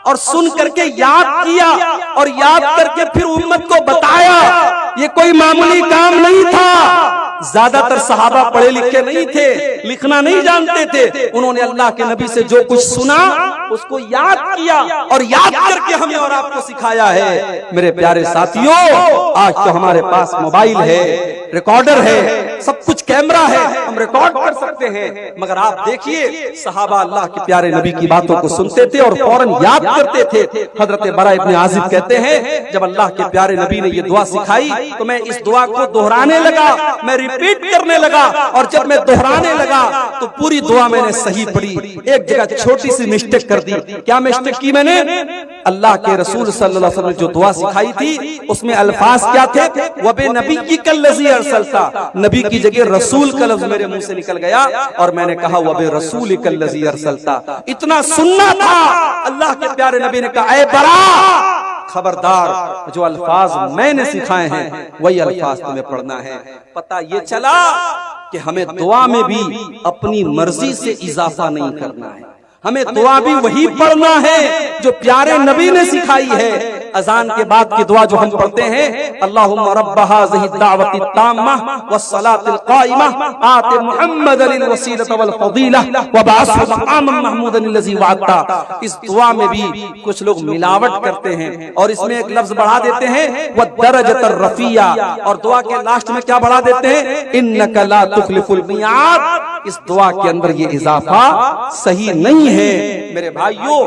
और सुन करके याद किया और याद करके फिर उम्मत को बताया। ये कोई मामूली काम नहीं था। ज्यादातर सहाबा पढ़े लिखे नहीं थे, लिखना नहीं जानते थे। उन्होंने अल्लाह के नबी से जो कुछ सुना उसको याद किया और याद करके हमें और आपको सिखाया है। मेरे प्यारे साथियों, आज तो हमारे पास मोबाइल है, रिकॉर्डर है, सब कुछ कैमरा है, हम रिकॉर्ड कर सकते हैं। मगर आप देखिए, सहाबा अल्लाह के प्यारे नबी की बातों को सुनते थे और फौरन याद करते थे। हजरत बरा इब्ने आज़िब कहते हैं, जब अल्लाह के प्यारे नबी ने ये दुआ सिखाई तो मैं इस दुआ को दोहराने लगा, मैं रिपीट करने लगा और जब मैं दोहराने लगा तो पूरी दुआ मैंने सही पढ़ी। एक जगह छोटी सी मिस्टेक कर दी। क्या मिस्टेक की मैंने? अल्लाह के रसूल सल्लल्लाहु अलैहि वसल्लम ने जो दुआ सिखाई थी उसमें अल्फाज क्या थे? वबे नबी की कल्लज़ी अरसलता, नबी की जगह रसूल का लफ्ज मेरे मुंह से निकल गया और मैंने कहा वबे रसूल कल्लज़ी अरसलता। इतना सुनना था। अल्लाह के प्यारे नबी ने कहा, ऐ बरा, खबरदार, जो अल्फाज मैंने सिखाए हैं वही अल्फाज तुम्हें पढ़ना है। पता ये चला कि हमें दुआ में भी अपनी मर्जी से इजाफा नहीं करना है, हमें दुआ भी वही पढ़ना है जो प्यारे नबी ने सिखाई है। अजान के बाद की दुआ जो हम पढ़ते हैं, अल्लाहुम्मा रब्ब हाज़िहि दावति ताम्मा वस्सलातिल काइमा आति मुहम्मदनिल वसीलता वल फदीला व बअसहु मक़ामम महमूदन लज़ी वअदता। इस दुआ में भी कुछ लोग मिलावट करते हैं और इसमें एक लफ्ज बढ़ा देते हैं व दरजतर रफिया, और दुआ के लास्ट में क्या बढ़ा देते हैं? इन्नका ला तुखलिफुल मियाद, इस दुआ के अंदर ये इजाफा सही नहीं है। मेरे भाइयों,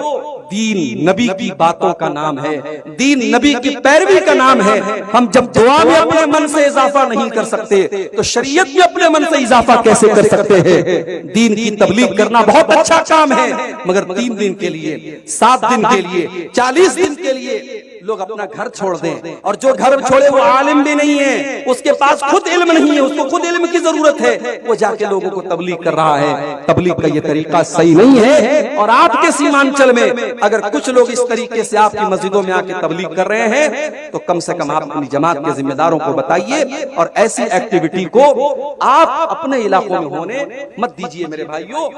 दीन नबी की बातों का नाम है, दीन नबी की पैरवी का नाम है। हम जब दुआ में अपने मन से इजाफा नहीं कर सकते तो शरीयत में अपने मन से इजाफा कैसे कर सकते हैं? दीन की तबलीग करना बहुत अच्छा काम है, मगर 3 दिन के लिए, 7 दिन के लिए, 40 दिन के लिए लोग अपना घर छोड़ दें, और जो घर छोड़े वो आलिम भी नहीं है, उसके पास खुद इल्म नहीं है, उसको खुद इल्म की जरूरत है, वो जाके लोगों को तबलीग कर रहा है। तबलीग का ये तरीका सही नहीं है। और आपके सीमांचल में अगर कुछ लोग इस तरीके से आपकी मस्जिदों में आके तबलीग कर रहे हैं तो कम से कम आप अपनी जमात के जिम्मेदारों को बताइए और ऐसी एक्टिविटी को आप अपने इलाकों में होने मत दीजिए। मेरे भाइयों,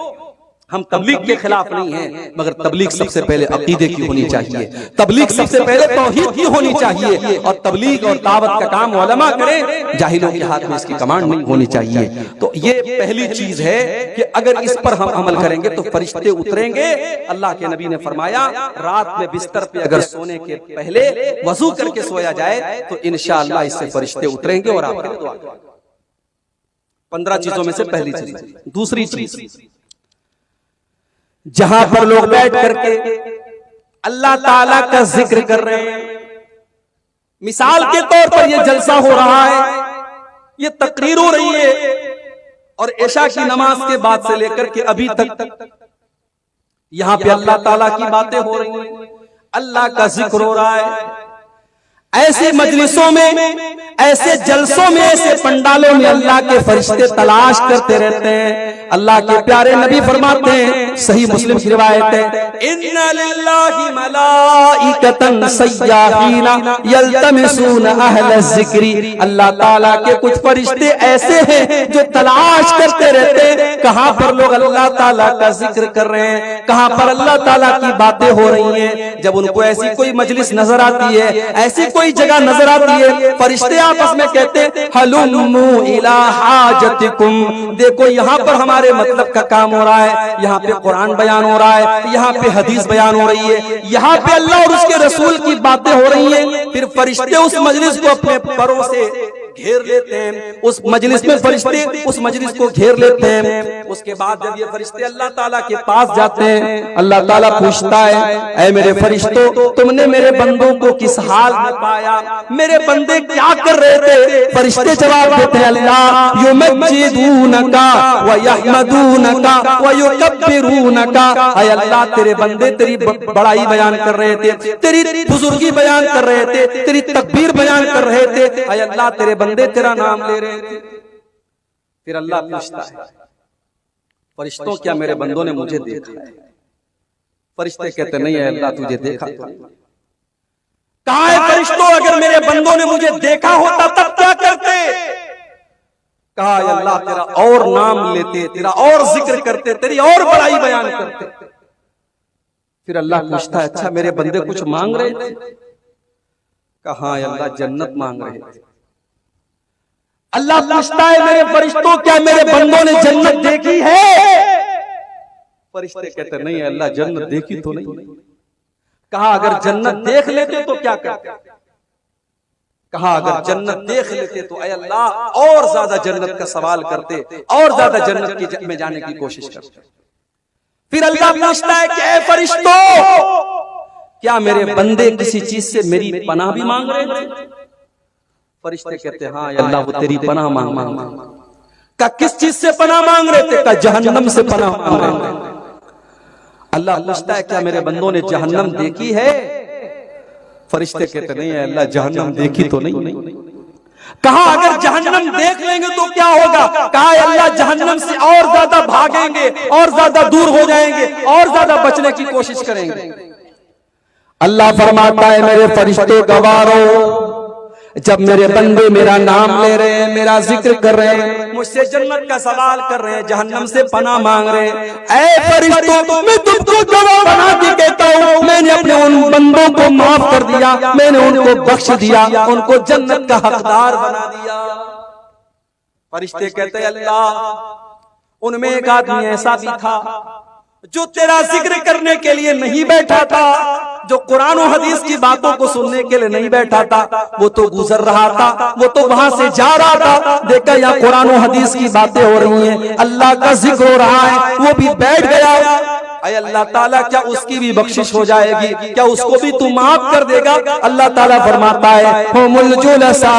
हम तबलीग के खिलाफ नहीं हैं, मगर तबलीग सबसे पहले अकीदे की होनी चाहिए, तबलीग सबसे पहले तौहीद की होनी चाहिए, और तबलीग और दावत का काम उलमा करें, जाहिलों के हाथ में इसकी कमांड नहीं होनी चाहिए। तो ये पहली चीज है कि अगर इस पर हम अमल करेंगे तो फरिश्ते उतरेंगे। अल्लाह के नबी ने फरमाया, रात में बिस्तर पे अगर सोने के पहले वजू करके सोया जाए तो इंशाअल्लाह इससे फरिश्ते उतरेंगे और आपके लिए दुआ करेंगे। 15 चीजों में से पहली चीज। दूसरी चीज, जहां पर लोग बैठ करके अल्लाह ताला का जिक्र कर रहे हैं, मिसाल के तौर पर यह जलसा हो रहा है, यह तकरीर हो रही है, और इशा की नमाज के बाद से लेकर के अभी तक यहां पे अल्लाह ताला की बातें हो रही हैं, अल्लाह का जिक्र हो रहा है। ऐसी मजलिसों में, ऐसे जलसों में, ऐसे पंडालों में अल्लाह के फरिश्ते तलाश करते रहते हैं। अल्लाह के प्यारे नबी फरमाते हैं, सही मुस्लिम की रिवायत है, इन्ना लिल्लाहि मलाइकतन सय्याहीना यल्तमिसूना अहल ज़िक्री। अल्लाह ताला के कुछ फरिश्ते ऐसे हैं जो तलाश करते रहते हैं कहां पर लोग अल्लाह ताला का जिक्र कर रहे हैं, कहां पर अल्लाह ताला की बातें हो रही हैं। जब उनको ऐसी कोई मजलिस नजर आती है, ऐसी कोई जगह नजर आती है, फरिश्ते आपस में कहते हैं, हलुम्मू इला हाजतिकुम, देखो यहाँ पर हमारे मतलब का काम हो रहा है, यहाँ पे कुरान बयान हो रहा है, यहाँ पे हदीस बयान हो रही है, यहाँ पे अल्लाह और उसके रसूल की बातें हो रही हैं। फिर फरिश्ते उस मजलिस को अपने परों से घेर लेते हैं, उस मजलिस में फरिश्ते उस मजलिस को घेर लेते हैं। उसके बाद जब ये फरिश्ते अल्लाह ताला के पास जाते हैं, अल्लाह ताला पूछता है, ऐ मेरे फरिश्तों, तुमने मेरे बंदों को किस हाल में पाया, मेरे बंदे क्या कर रहे थे? फरिश्ते जवाब देते हैं, अल्लाह युमज्जिदूनका व यहमदूनका व युकब्बिरूनका। ऐ अल्लाह, तेरे बंदे तेरी बड़ाई बयान कर रहे थे, तेरी बुजुर्गी बयान कर रहे थे, तेरी तकबीर बयान कर रहे थे। ऐ अल्लाह, तेरे बंदे तेरा नाम ले रहे थे। फिर अल्लाह पूछता है, फरिश्तों, क्या मेरे बंदों ने मुझे देखा है? फरिश्ते कहते, नहीं है अल्लाह, तुझे देखा तो नहीं। कहा है फरिश्तों, अगर मेरे बंदों ने मुझे देखा होता तब क्या करते? कहा अल्लाह, तेरा और नाम लेते, तेरा और जिक्र करते, तेरी और बड़ाई बयान करते। फिर अल्लाह पूछता है, अच्छा मेरे बंदे कुछ मांग रहे थे? कहा अल्लाह, जन्नत मांग रहे थे। अल्लाह पूछता है, मेरे फरिश्तों, क्या मेरे बंदों ने जन्नत देखी है? फरिश्ते कहते, नहीं अल्लाह, जन्नत देखी तो नहीं। कहा अगर जन्नत देख लेते तो क्या करते? कहा अगर जन्नत देख लेते तो ऐ अल्लाह और ज्यादा जन्नत का सवाल करते, और ज्यादा जन्नत में जाने की कोशिश करते। फिर अल्लाह पूछता है कि ऐ फरिश्तों, क्या मेरे बंदे किसी चीज से मेरी पनाह भी मांग रहे थे? फरिश्ते कहते हैं, हाँ अल्लाह, वो तेरी पनाह मांग। का किस चीज से पनाह मांग रहे थे? का जहन्नम से पनाह मांग रहे थे। अल्लाह पूछता है, क्या मेरे बंदों ने जहन्नम देखी है? फरिश्ते कहते, नहीं है अल्लाह, जहन्नम देखी तो नहीं। कहा अगर जहन्नम देख लेंगे तो क्या होगा? कहा अल्लाह, जहन्नम से और ज्यादा भागेंगे, और ज्यादा दूर हो जाएंगे, और ज्यादा बचने की कोशिश करेंगे। अल्लाह फरमाता है, मेरे फरिश्ते गवारो, जब मेरे बंदे मेरा नाम ले रहे हैं, मेरा जिक्र कर रहे हैं, मुझसे जन्नत का सवाल कर रहे हैं, जहन्नम से पनाह मांग रहे हैं, ऐ फरिश्तों, मैं तुमको गवाह बना के कहता हूँ, मैंने अपने उन बंदों को माफ कर दिया, मैंने उनको बख्श दिया, उनको जन्नत का हकदार बना दिया। फरिश्ते कहते, अल्लाह, उनमें एक आदमी ऐसा भी था, जो तेरा जिक्र करने के लिए नहीं बैठा था, जो कुरान और हदीस की बातों को सुनने के लिए नहीं बैठा था, वो तो गुजर रहा था, वो तो वहां से जा रहा था, देखा यहाँ कुरान और हदीस की बातें हो रही हैं, अल्लाह का जिक्र हो रहा है, वो भी बैठ गया। अय अल्लाह ताला, क्या उसकी भी बख्शिश हो जाएगी? क्या उसको भी तू माफ कर देगा? अल्लाह ताला फरमाता है, हुमुल जुलसा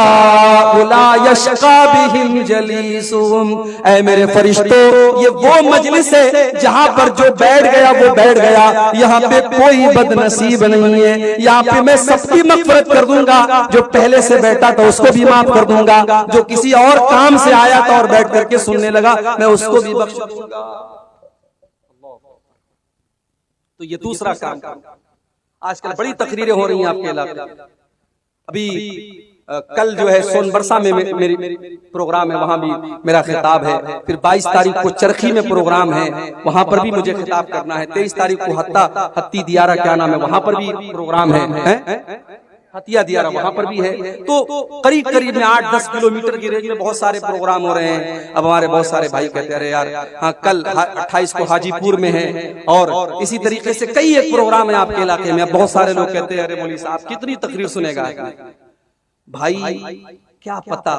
ला यशका बिहिम जलीसुहुम। ऐ मेरे फरिश्तों, ये वो मजलिस है जहां पर जो बैठ गया वो बैठ गया, यहाँ पे कोई बदनसीब नहीं है, यहाँ पे मैं सबकी मगफिरत कर दूंगा। जो पहले से बैठा था उसको भी माफ कर दूंगा, जो किसी और काम से आया था और बैठ करके सुनने लगा, मैं उसको भी बख्श दूंगा। तो ये दूसरा काम। आजकल बड़ी तकरीरें हो रही हैं आपके इलाके। अभी कल जो है सोनबरसा में मेरी प्रोग्राम है, वहां भी मेरा खिताब है। फिर 22 तारीख को चरखी में प्रोग्राम है, वहां पर भी मुझे खिताब करना है। 23 तारीख को हत्ती दियारा क्या नाम है, वहां पर भी प्रोग्राम है, हतिया दियारा, वहां पर भी है। तो करीब करीब में 8-10 किलोमीटर की रेंज में बहुत सारे प्रोग्राम हो रहे हैं। अब हमारे बहुत सारे भाई कहते हैं, अरे यार हाँ, कल 28 को हाजीपुर में है, और इसी तरीके से कई एक प्रोग्राम है आपके इलाके में। अब बहुत सारे लोग कहते हैं, अरे मौलवी साहब कितनी तकरीर सुनेगा भाई, क्या पता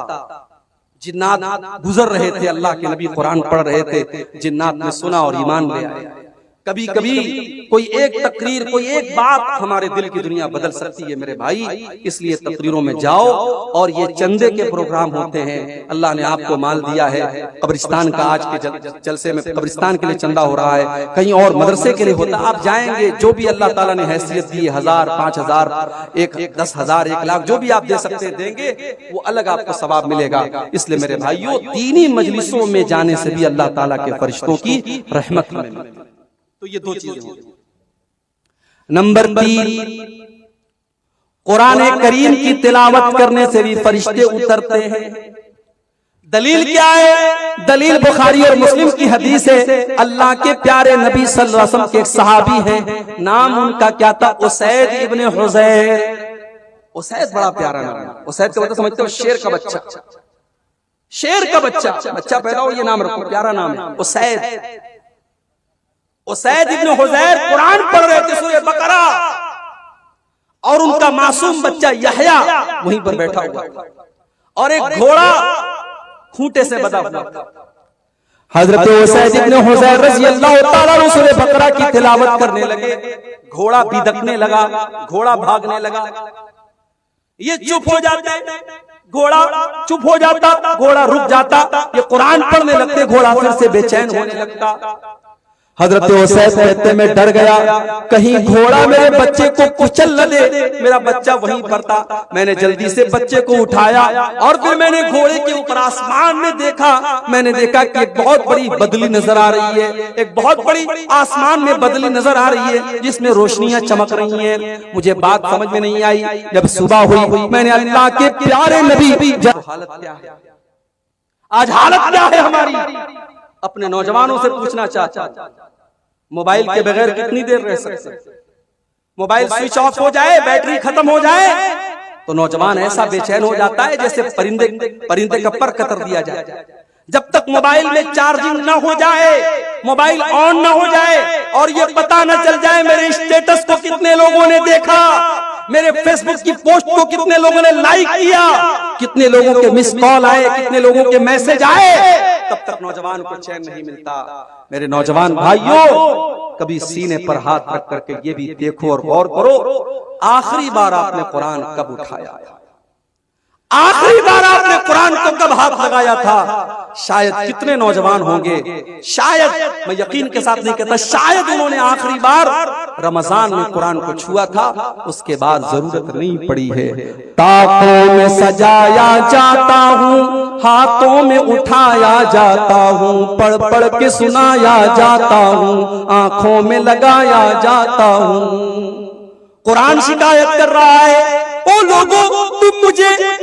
जिन्नात गुजर रहे थे, अल्लाह के नबी कुरान पढ़ रहे थे, जिन्नात ने सुना और ईमान ले आए। कभी कभी कोई एक तकरीर, कोई एक बात हमारे दिल की दुनिया बदल सकती है मेरे भाई। इसलिए तकरीरों में जाओ, और ये चंदे के प्रोग्राम होते हैं। अल्लाह ने आपको माल दिया है, कब्रिस्तान का आज के जलसे में कब्रिस्तान के लिए चंदा हो रहा है, कहीं और मदरसे के लिए होता है। आप जाएंगे, जो भी अल्लाह ताला ने हैसियत दी, 1000, 5000, 10,000, 1 लाख, जो भी आप दे सकते देंगे, वो अलग आपको सवाब मिलेगा। इसलिए मेरे भाइयों, दीनी मजलिसों में जाने से भी अल्लाह ताला के फरिश्तों की रहमत मिलेगी। तो ये दो चीजें होंगी। नंबर 3, कुरान करीम की तिलावत करने से भी फरिश्ते उतरते हैं। दलील क्या है? दलील बुखारी और मुस्लिम की हदीस है। अल्लाह के प्यारे नबी सल्लल्लाहु अलैहि वसल्लम के एक सहाबी हैं, नाम उनका क्या था? उसैद इब्ने हुज़ैर। उसैद बड़ा प्यारा नाम है। उसैद का मतलब समझते हो? शेर का बच्चा, शेर का बच्चा पैदा हो, ये नाम रखो, प्यारा नाम है उसैद। उसैद इब्ने हुज़ैर कुरान पढ़ रहे थे, सूरह बकरा, और उनका मासूम बच्चा यहया वहीं पर बैठा हुआ था, और एक घोड़ा खूंटे से बंधा हुआ था। हजरत उसैद इब्ने हुज़ैर रज़ी अल्लाह तआला अन्हु सूरह बकरा की तिलावत करने लगे। घोड़ा बिदकने लगा, घोड़ा भागने लगा, ये चुप हो जाते, घोड़ा चुप हो जाता, घोड़ा रुक जाता, ये कुरान पढ़ने लगते, घोड़ा फिर से बेचैन होने लगता। हजरत उसैद कहते मैं डर गया, कहीं घोड़ा मेरे बच्चे को कुचल न दे, मेरा बच्चा वहीं पर था। मैंने जल्दी से बच्चे को उठाया, और फिर मैंने घोड़े के ऊपर आसमान में देखा। मैंने देखा कि एक बहुत बड़ी बदली नजर आ रही है, एक बहुत बड़ी आसमान में बदली नजर आ रही है, जिसमें रोशनियां चमक रही हैं। मुझे बात समझ में नहीं आई। जब सुबह हुई, मैंने अल्लाह के प्यारे नबी, हालत क्या है आज, हालत क्या है हमारी, अपने नौजवानों से पूछना चाहता। मोबाइल के बगैर कितनी देर रह सकते? मोबाइल स्विच ऑफ हो जाए, बैटरी खत्म हो जाए, तो नौजवान ऐसा बेचैन हो जाता है जैसे परिंदे का पर कतर दिया जाए। जब तक मोबाइल में चार्जिंग ना हो जाए, मोबाइल ऑन ना हो जाए, और ये पता न चल जाए मेरे स्टेटस को कितने लोगों ने देखा, मेरे फेसबुक की पोस्ट को कितने लोगों ने लाइक किया, कितने लोगों के मिस कॉल आए, कितने लोगों के मैसेज आए, तब तक नौजवान को चैन नहीं मिलता। मेरे नौजवान भाइयों, कभी सीने पर हाथ रख करके ये भी देखो और गौर करो, आखिरी बार आपने कुरान कब उठाया? आखिरी बार आपने कुरान को कब हाथ लगाया था? शायद कितने नौजवान होंगे, शायद, मैं यकीन के साथ नहीं कहता, शायद उन्होंने आखिरी बार रमजान में कुरान को छुआ था, उसके बाद जरूरत नहीं पड़ी है। ताकों में सजाया जाता हूँ, हाथों में उठाया जाता हूँ, पढ़ पढ़ के सुनाया जाता हूँ, आंखों में लगाया जाता हूँ। कुरान शिकायत कर रहा है, ओ लोगों, तुम मुझे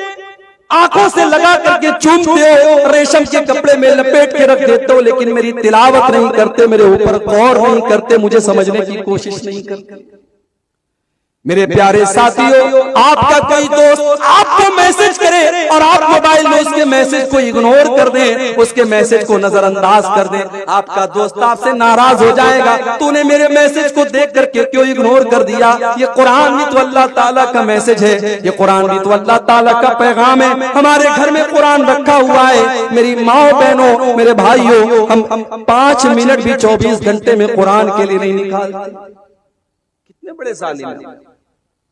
आंखों से लगा करके चूमते हो, रेशम के कपड़े में लपेट के रख देते हो, लेकिन मेरी तिलावत नहीं करते, मेरे ऊपर गौर नहीं करते, मुझे समझने की कोशिश नहीं करते। मेरे प्यारे साथियों, आपका कोई दोस्त आपको मैसेज करे और आप मोबाइल में उसके मैसेज को इग्नोर कर दें, उसके मैसेज को नजरअंदाज कर दें, आपका दोस्त आपसे नाराज हो जाएगा। तूने मेरे मैसेज को देख करके क्यों इग्नोर कर दिया? ये कुरान भी तो अल्लाह ताला का मैसेज है, ये कुरान भी तो अल्लाह ताला का पैगाम है। हमारे घर में कुरान रखा हुआ है। मेरी माँ बहनों, मेरे भाइयों, हम 5 मिनट भी 24 घंटे में कुरान के लिए नहीं निकालते। कितने बड़े जालिम हैं।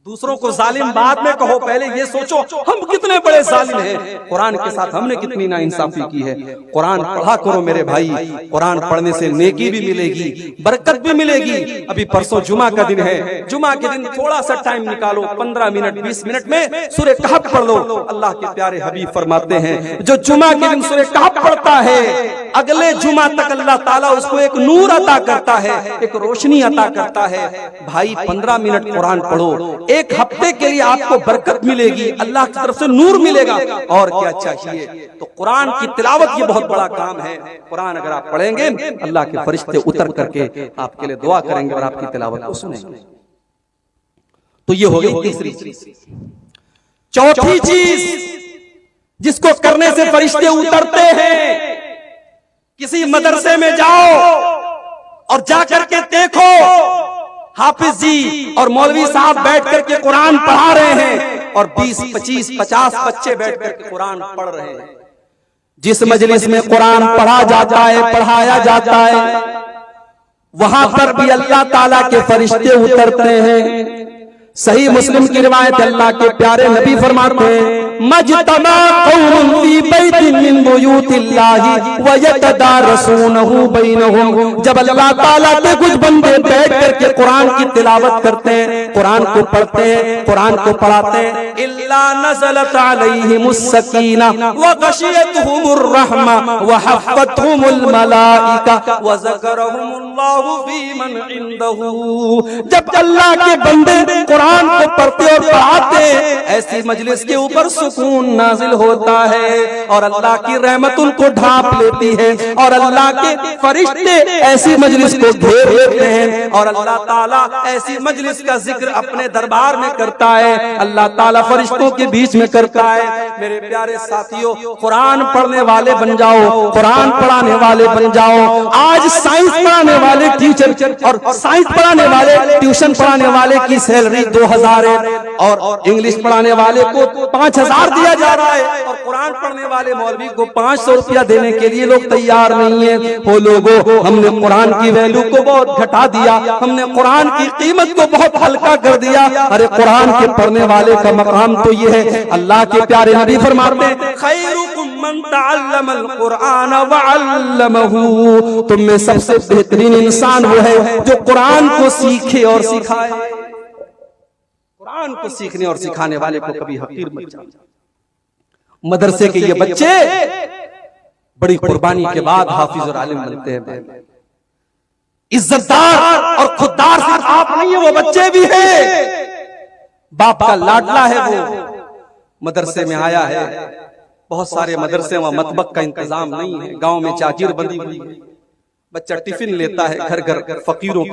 दूसरों को जालिम बाद में कहो, पहले ये सोचो हम कितने बड़े जालिम हैं। कुरान के साथ हमने कितनी नाइंसाफी की है। कुरान पढ़ा करो मेरे भाई, कुरान पढ़ने से नेकी भी मिलेगी, बरकत भी मिलेगी। अभी परसों जुमा का दिन है, जुमा के दिन थोड़ा सा टाइम निकालो, 15 मिनट 20 मिनट में सूरह कहफ पढ़ लो। अल्लाह के प्यारे हबीब फरमाते हैं, जो जुमा के दिन सूरह कहफ पढ़ता है, अगले जुमा तक अल्लाह ताला उसको एक नूर अता करता है, एक रोशनी अता करता है। भाई 15 मिनट कुरान पढ़ो, एक हफ्ते के लिए आपको बरकत मिलेगी, अल्लाह की तरफ से नूर मिलेगा। और क्या चाहिए? तो कुरान की तिलावत ये बहुत बड़ा काम है। कुरान अगर आप पढ़ेंगे, अल्लाह के फरिश्ते उतर करके आपके लिए दुआ करेंगे और आपकी तिलावत को सुनेंगे। तो ये हो गई तीसरी चीज। चौथी चीज जिसको करने से फरिश्ते उतरते हैं, किसी मदरसे में जाओ और जाकर के देखो, हाफिज जी और मौलवी साहब बैठ करके कुरान पढ़ा रहे हैं और 20, 25, 50 बच्चे बैठ करके कुरान पढ़ रहे हैं। जिस मजलिस में कुरान पढ़ा जाता है, पढ़ाया जाता है, वहां पर भी अल्लाह ताला के फरिश्ते उतरते हैं। सही मुस्लिम की रिवायत, अल्लाह के प्यारे नबी फरमाते हैं, मजतमा कौमुन फी बैतिन मिन बुयूतिल्लाहि व यतदारसूनहु बैनहुम। जब अल्लाह ताला के कुछ बंदे बैठ करके कुरान की तिलावत करते हैं, कुरान को पढ़ते हैं, कुरान को पढ़ाते हैं, इल्ला नज़लत अलैहिमुस सकीना व गशियतहुमुर रहमा व हफ़्फ़तहुमुल मलाइका व ज़करहुमुल्लाहु फी मन इंदहु। जब अल्लाह के बंदे कुरान को पढ़ते और पढ़ाते, ऐसी मजलिस के ऊपर सुकून नाजिल होता है और अल्लाह की रहमत उनको ढांप लेती है और अल्लाह के फरिश्ते ऐसी मजलिस को घेर लेते हैं और अल्लाह ताला ऐसी मजलिस का जिक्र अपने दरबार में करता है, अल्लाह ताला फरिश्तों के बीच में करता है। मेरे प्यारे साथियों, कुरान पढ़ने वाले बन जाओ, कुरान पढ़ाने वाले बन जाओ। आज साइंस पढ़ाने वाले टीचर और साइंस पढ़ाने वाले, ट्यूशन पढ़ाने वाले की सैलरी 2000 है और इंग्लिश पढ़ाने वाले को 5000 दिया जा रहा है और कुरान पढ़ने वाले मौलवी को 500 रुपया देने के लिए लोग तैयार नहीं है। वो लोगों, हमने कुरान की वैल्यू को बहुत घटा दिया, हमने कुरान की कीमत को बहुत हल्का कर दिया। अरे कुरान के पढ़ने वाले का मकाम तो ये है, अल्लाह के प्यारे नबी फरमाते हैं, खैरुकुम मन तअल्लमल कुरान व अल्लमहु। तुम में सबसे बेहतरीन इंसान वो है जो कुरान को सीखे और सिखाए। कुरान को सीखने और सिखाने वाले को कभी हकीर मत जानो। मदरसे के ये बच्चे बड़ी कुर्बानी के बाद हाफिज और आलिम बनते हैं। इज्जतदार और खुददार सिर्फ आप नहीं है, वो बच्चे भी हैं। बाप का लाडला है वो, मदरसे में आया है। बहुत सारे मदरसे वहां मतबक का इंतजाम नहीं है, गांव में चाचीर बंदी हुई है। बच्चा टिफिन लेता है घर घर, फकीरों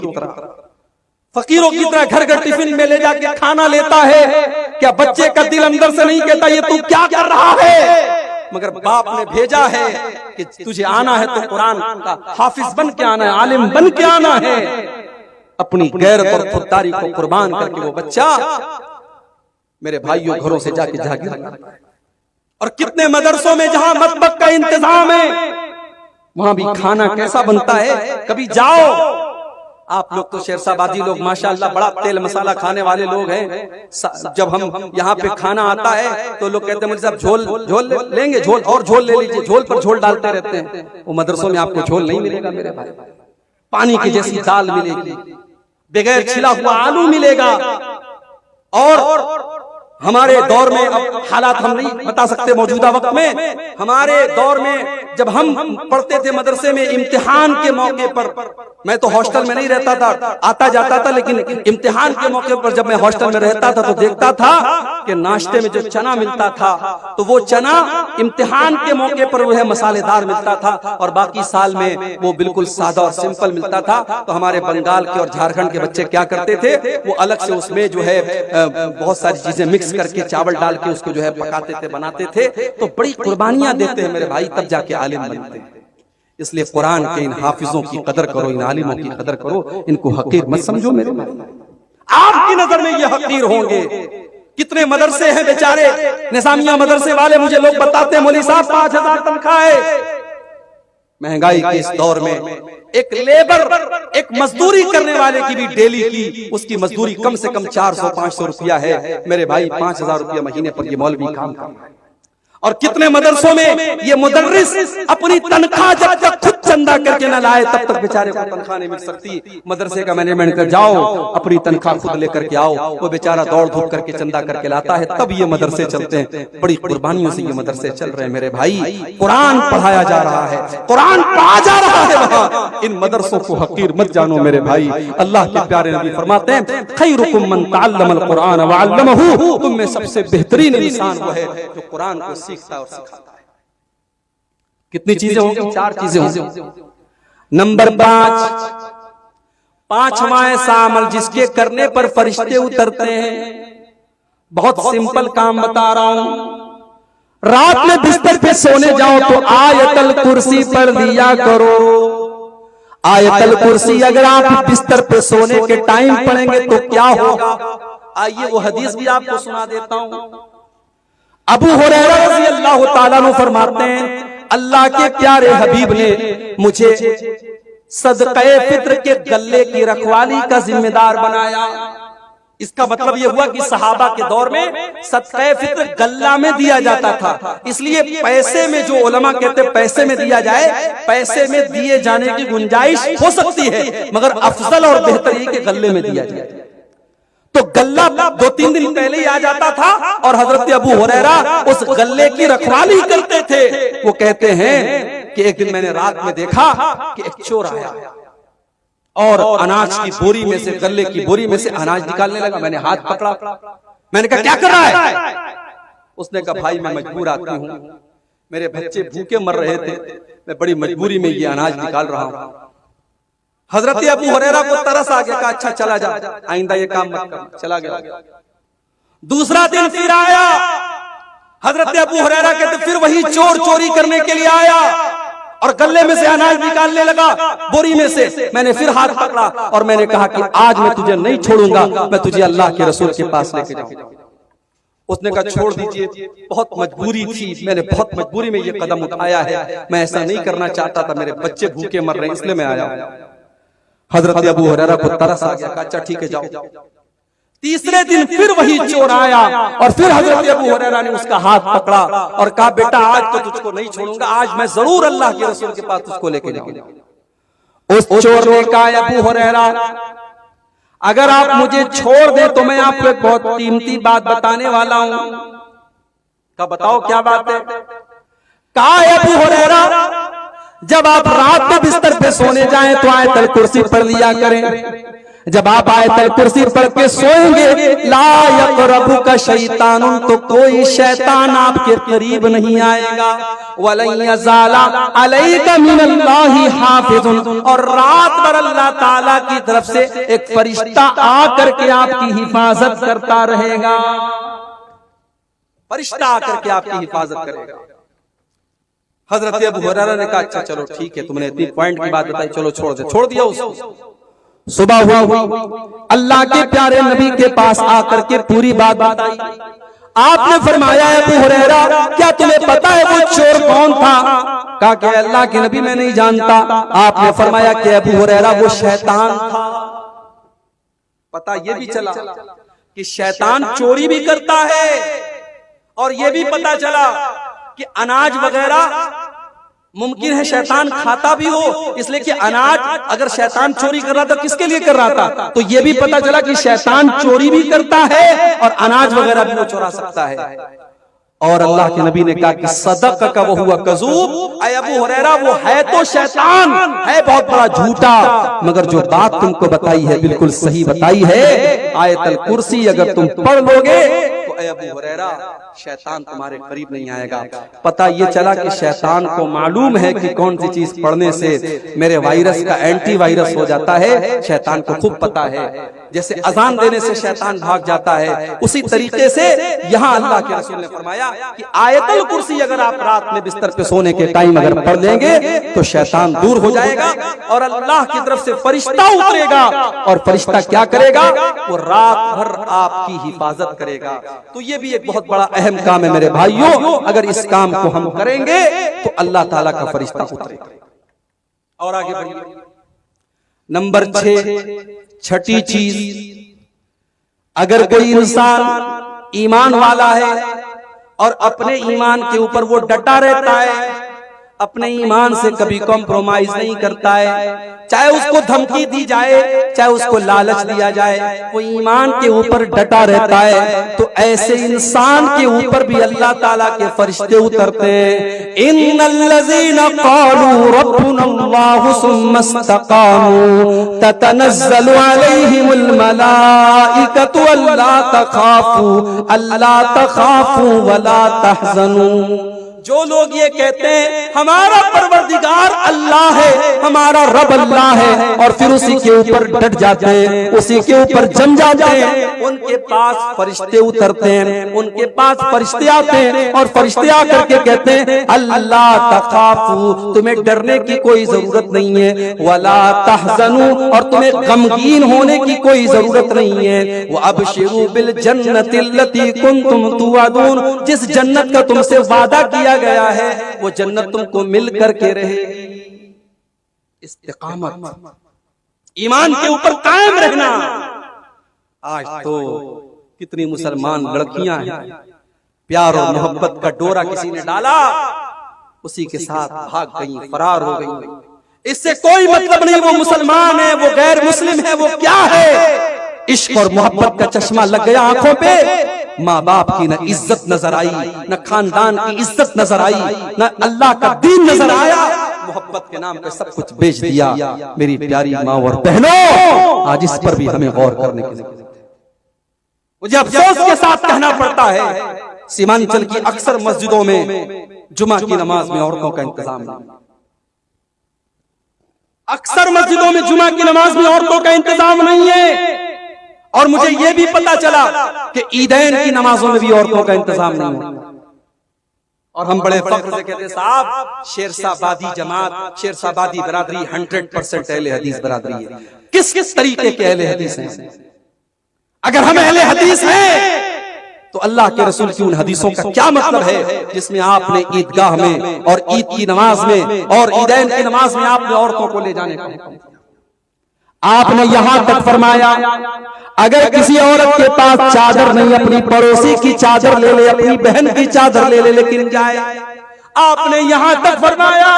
की तरह घर घर टिफिन में ले जाके खाना लेता है। क्या बच्चे का दिल अंदर से नहीं कहता ये तू क्या कर रहा है? मगर बाप ने भेजा है कि तुझे आना है तो कुरान का हाफिज बन के आना है, आलिम बन के आना है। अपनी गैरत और खुददारी को कुर्बान करके वो बच्चा मेरे भाइयों घरों से जाके जागीर। और कितने मदरसों में जहां मतबक का इंतजाम है वहां भी खाना कैसा बनता है, कभी जाओ। आप लोग तो शेरशाबादी लोग माशाअल्लाह बड़ा तेल मसाला खाने वाले लोग हैं। जब हम यहाँ पे खाना आता है तो लोग कहते हैं मुझे साहब झोल लेंगे, झोल और झोल ले लीजिए, झोल पर झोल डालते रहते हैं। वो मदरसों में आपको झोल नहीं मिलेगा मेरे भाई, पानी की जैसी दाल मिलेगी, बगैर छिला हुआ आलू मिलेगा और हमारे दौर में, अब हालात हम नहीं बता सकते मौजूदा वक्त में, हमारे दौर में जब हम पढ़ते थे मदरसे में, इम्तिहान के मौके पर, मैं तो हॉस्टल में नहीं रहता था, आता जाता था, लेकिन इम्तिहान के मौके पर जब मैं हॉस्टल में रहता था तो देखता था कि नाश्ते में जो चना मिलता था तो वो चना इम्तिहान के मौके पर वो है मसालेदार मिलता था, और बाकी साल में वो बिल्कुल सादा और सिंपल मिलता था। तो हमारे बंगाल के और झारखंड के बच्चे क्या करते थे, वो अलग से उसमें जो है बहुत सारी चीजें मिक्स करके चावल डाल के उसको जो है पकाते थे, बनाते थे। तो बड़ी कुर्बानियां देते हैं मेरे भाई, तब जाके आलिम बनते हैं। इसलिए कुरान के इन हाफिजों की कदर करो, इन आलिमों की कदर करो, इनको हकीर मत समझो मेरे भाई। आपकी नजर में ये हकीर होंगे। कितने मदरसे हैं बेचारे, निजामिया मदरसे वाले मुझे लोग बताते हैं, मौलवी साहब 5000 तनख्वाह है। महंगाई के इस दौर में एक लेबर, एक मजदूरी करने वाले की भी डेली की उसकी मजदूरी कम से कम 400-500 रुपया है मेरे भाई। 5000 रुपया महीने पर ये मौलवी काम कर रहा है। और कितने मदरसों में ये मुदर्रिस अपनी तनख्वाह जब तक खुद चंदा करके न लाए तब तक बेचारे को तनख्वाह नहीं मिल सकती। मदरसे का मैनेजमेंट कर जाओ, अपनी तनख्वाह खुद लेकर के आओ, वो बेचारा दौड़ धूप करके चंदा करके लाता है, तब ये मदरसे चलते हैं। बड़ी कुर्बानियों से ये मदरसे चल रहे हैं मेरे भाई। कुरान पढ़ाया जा रहा है, कुरान पढ़ा जा रहा है वहाँ। इन मदरसों को हकीर मत जानो मेरे भाई। अल्लाह के प्यारे नबी फरमाते हैं, खैरुकुम मन तअल्लमल कुरान व अल्लमहु, तुम में सबसे बेहतरीन इंसान वो है जो कुरान को सीखता और सिखाता है। कितनी चीजें होंगी? 4 चीजें होंगी। नंबर 5, पांचवा ऐसा अमल जिसके करने पर फरिश्ते उतरते हैं। बहुत सिंपल काम बता रहा हूं। रात में बिस्तर पे सोने जाओ तो आयतल कुर्सी पढ़ लिया करो। आयतल कुर्सी अगर आप बिस्तर पे सोने के टाइम पढ़ेंगे तो क्या होगा? आइए वो हदीस भी आपको सुना देता हूं। अबू हुरैरा रज़ी अल्लाह ताला अन्हु फरमाते हैं, अल्लाह के प्यारे हबीब ने मुझे सदक़े फित्र के गल्ले की रखवाली का जिम्मेदार बनाया। इसका मतलब यह हुआ कि सहाबा के दौर में सदक़े फित्र गल्ला में दिया जाता था। इसलिए पैसे में, जो उलमा कहते हैं पैसे में दिया जाए, पैसे में दिए जाने की गुंजाइश हो सकती है, मगर अफजल और बेहतर ये कि गल्ले में दिया जाए। तो गल्ला 2-3 दिन पहले ही आ जाता था और हजरत अबू हुरैरा उस गल्ले की रखवाली करते थे। वो कहते हैं कि एक दिन मैंने रात में देखा कि एक चोर आया और अनाज की बोरी में से, गल्ले की बोरी में से अनाज निकालने लगा। मैंने हाथ पकड़ा, मैंने कहा क्या कर रहा है? उसने कहा भाई मैं मजबूर आदमी हूं, मेरे बच्चे भूखे मर रहे थे, मैं बड़ी मजबूरी में ये अनाज निकाल रहा हूं। हजरत अबू हुरैरा को तरस आ गया, कहा अच्छा चला जा, आइंदा ये काम मत कर। चला गया। दूसरा दिन फिर आया, हजरत अबू हुरैरा कहते फिर वही चोर चोरी करने के लिए आया और गल्ले में से अनाज निकालने लगा बोरी में से। मैंने फिर हाथ पकड़ा और मैंने कहा कि आज मैं तुझे नहीं छोड़ूंगा, मैं तुझे अल्लाह के रसूल के पास लेके जाऊंगा। उसने कहा छोड़ दीजिए, बहुत मजबूरी थी, मैंने बहुत मजबूरी में ये कदम उठाया है, मैं ऐसा नहीं करना चाहता था, मेरे बच्चे भूखे मर रहे हैं इसलिए मैं आया। हजरत अबू हुरैरा को तरस आ गया, कहा अच्छा ठीक है जाओ। तीसरे दिन फिर वही चोर आया और फिर हजरत अबू हुरैरा ने उसका हाथ पकड़ा और कहा बेटा आज तो तुझको नहीं छोड़ूंगा, आज मैं जरूर अल्लाह के रसूल के पास तुझको लेके जाऊंगा। उस चोर ने कहा अबू हुरैरा अगर आप मुझे छोड़ दे तो मैं आपको एक बहुत कीमती बात बताने वाला हूं। कहा बताओ क्या बात है? कहा अबू हुरैरा जब आप रात में बिस्तर पे सोने जाएं तो आयतल कुर्सी पढ़ लिया करें। जब आप आयतल कुर्सी पढ़ के सोएंगे ला यक़रबुका शैतानुन, तो कोई शैतान आपके करीब नहीं आएगा। वलन यज़ाला अलैका मिनल्लाहि हाफ़िज़ुन, और रात भर अल्लाह ताला की तरफ से एक फरिश्ता आकर के आपकी हिफाजत करता रहेगा। फरिश्ता आकर के आपकी हिफाजत करेगा। हजरत अबू हुरैरा ने कहा अच्छा चलो ठीक है, तुमने इतनी पॉइंट की बात बताई, चलो छोड़ दे। छोड़ दिया उसको। सुबह हुई, अल्लाह के प्यारे नबी के पास आकर के पूरी बात बताई। आपने फरमाया अबू हुरैरा क्या तुम्हें पता है वो चोर कौन था? कहा कि अल्लाह के नबी मैं नहीं जानता। आपने फरमाया कि अबू हुरैरा वो शैतान था। पता ये भी चला कि शैतान चोरी भी करता है और ये भी पता चला कि अनाज वगैरह मुमकिन है शैतान खाता भी हो, इसलिए कि अनाज अगर शैतान चोरी कर रहा था किसके लिए कर रहा था, तो ये भी पता चला कि शैतान चोरी भी करता है और अनाज वगैरह भी वो चुरा सकता है। और अल्लाह के नबी ने कहा कि सदक का वो हुआ कज़ूब, ऐ अबू हुरैरा वो है तो शैतान, है बहुत बड़ा झूठा, मगर जो बात तुमको बताई है बिल्कुल सही बताई है। आयतल कुर्सी अगर तुम पढ़ लोगे तो ऐ अबू हुरैरा शैतान तुम्हारे करीब नहीं आएगा। पता ये चला कि शैतान को मालूम है कि कौन सी चीज पढ़ने से मेरे वायरस का एंटीवायरस हो जाता है, शैतान को खूब पता है। जैसे अजान देने से शैतान भाग जाता है, उसी तरीके से यहाँ अल्लाह के रसूल ने फरमाया कि आयतल कुर्सी अगर आप रात में बिस्तर पे सोने के टाइम अगर पढ़ लेंगे तो शैतान दूर हो जाएगा और अल्लाह की तरफ से फरिश्ता उतरेगा। और फरिश्ता क्या करेगा, वो रात भर आपकी हिफाजत करेगा। तो ये भी एक बहुत बड़ा अहम काम है मेरे भाइयों, अगर इस काम को हम करेंगे तो अल्लाह ताला का फरिश्ता उतरेगा। और आगे बढ़िए, नंबर 6, छठी चीज, अगर कोई इंसान ईमान वाला है और अपने ईमान के ऊपर वो डटा रहता है, अपने ईमान से कभी कॉम्प्रोमाइज नहीं करता है, चाहे उसको धमकी दी जाए, चाहे उसको लालच दिया जाए, वो ईमान के ऊपर डटा रहता है, तो ऐसे इंसान के ऊपर भी अल्लाह ताला के फरिश्ते उतरते हैं। इन्नल्लज़ीना क़ालू रब्बुनल्लाहु सुम्मा इस्तक़ामू ततनज़्ज़लु अलैहिमुल मलाइकतु अल्ला तख़ाफू वला तहज़नू। जो लोग ये कहते हैं हमारा परवरदिगार अल्लाह है, हमारा रब अल्लाह है, और फिर उसी के ऊपर डट जाते हैं, उसी के ऊपर जम जाते हैं, उनके पास फरिश्ते उतरते हैं, उनके पास फरिश्ते आते हैं और फरिश्ते आकर के कहते हैं अल्लाह तखाफू, तुम्हें डरने की कोई जरूरत नहीं है, वला तहज़नू, और तुम्हें गमगीन होने की कोई जरूरत नहीं है, व अबशिरू बिल जन्नतिल्लती कुंतुम तुअदून, जिस जन्नत का तुमसे वादा किया गया है वो जन्नत तुमको मिल करके रहेगी। इस्तिकामत, ईमान के ऊपर कायम रहना। आज तो कितनी मुसलमान लड़कियां हैं, प्यार और मोहब्बत का डोरा किसी ने डाला, उसी के साथ भाग गई, फरार हो गई। इससे कोई मतलब नहीं वो मुसलमान है, वो गैर मुस्लिम है, वो क्या है। इश्क और मोहब्बत का चश्मा लग गया आंखों पे, माँ बाप की न इज्जत नजर आई, न खानदान की इज्जत नजर आई, न अल्लाह का दीन नजर आया, मोहब्बत के नाम पे सब कुछ बेच दिया। मेरी प्यारी माँ और बहनों, आज इस पर भी हमें गौर करने की जरूरत है। मुझे अफसोस के साथ कहना पड़ता है, सीमांचल की अक्सर मस्जिदों में जुमा की नमाज में औरतों का इंतजाम नहीं। अक्सर मस्जिदों में जुमा की नमाज में औरतों का इंतजाम नहीं है। और मुझे यह भी पता चला कि ईदैन की नमाजों में भी औरतों का इंतजाम नहीं है। और हम बड़े फख्र से कहते हैं साहब, शेरशाबादी जमात, शेरशाबादी बरादरी 100% अहले हदीस बरादरी है। किस किस तरीके के अहले हदीस हैं? अगर हम अहले हदीस हैं तो अल्लाह के रसूल की उन हदीसों का क्या मतलब है जिसमें आपने ईदगाह में और ईद की नमाज में और ईदैन की नमाज में आपने औरतों को ले जाने का आपने यहां तक फरमाया, अगर किसी औरत के पास चादर नहीं, अपनी पड़ोसी की चादर ले ले, अपनी बहन की चादर ले ले, लेकिन जाए। आपने यहां तक फरमाया,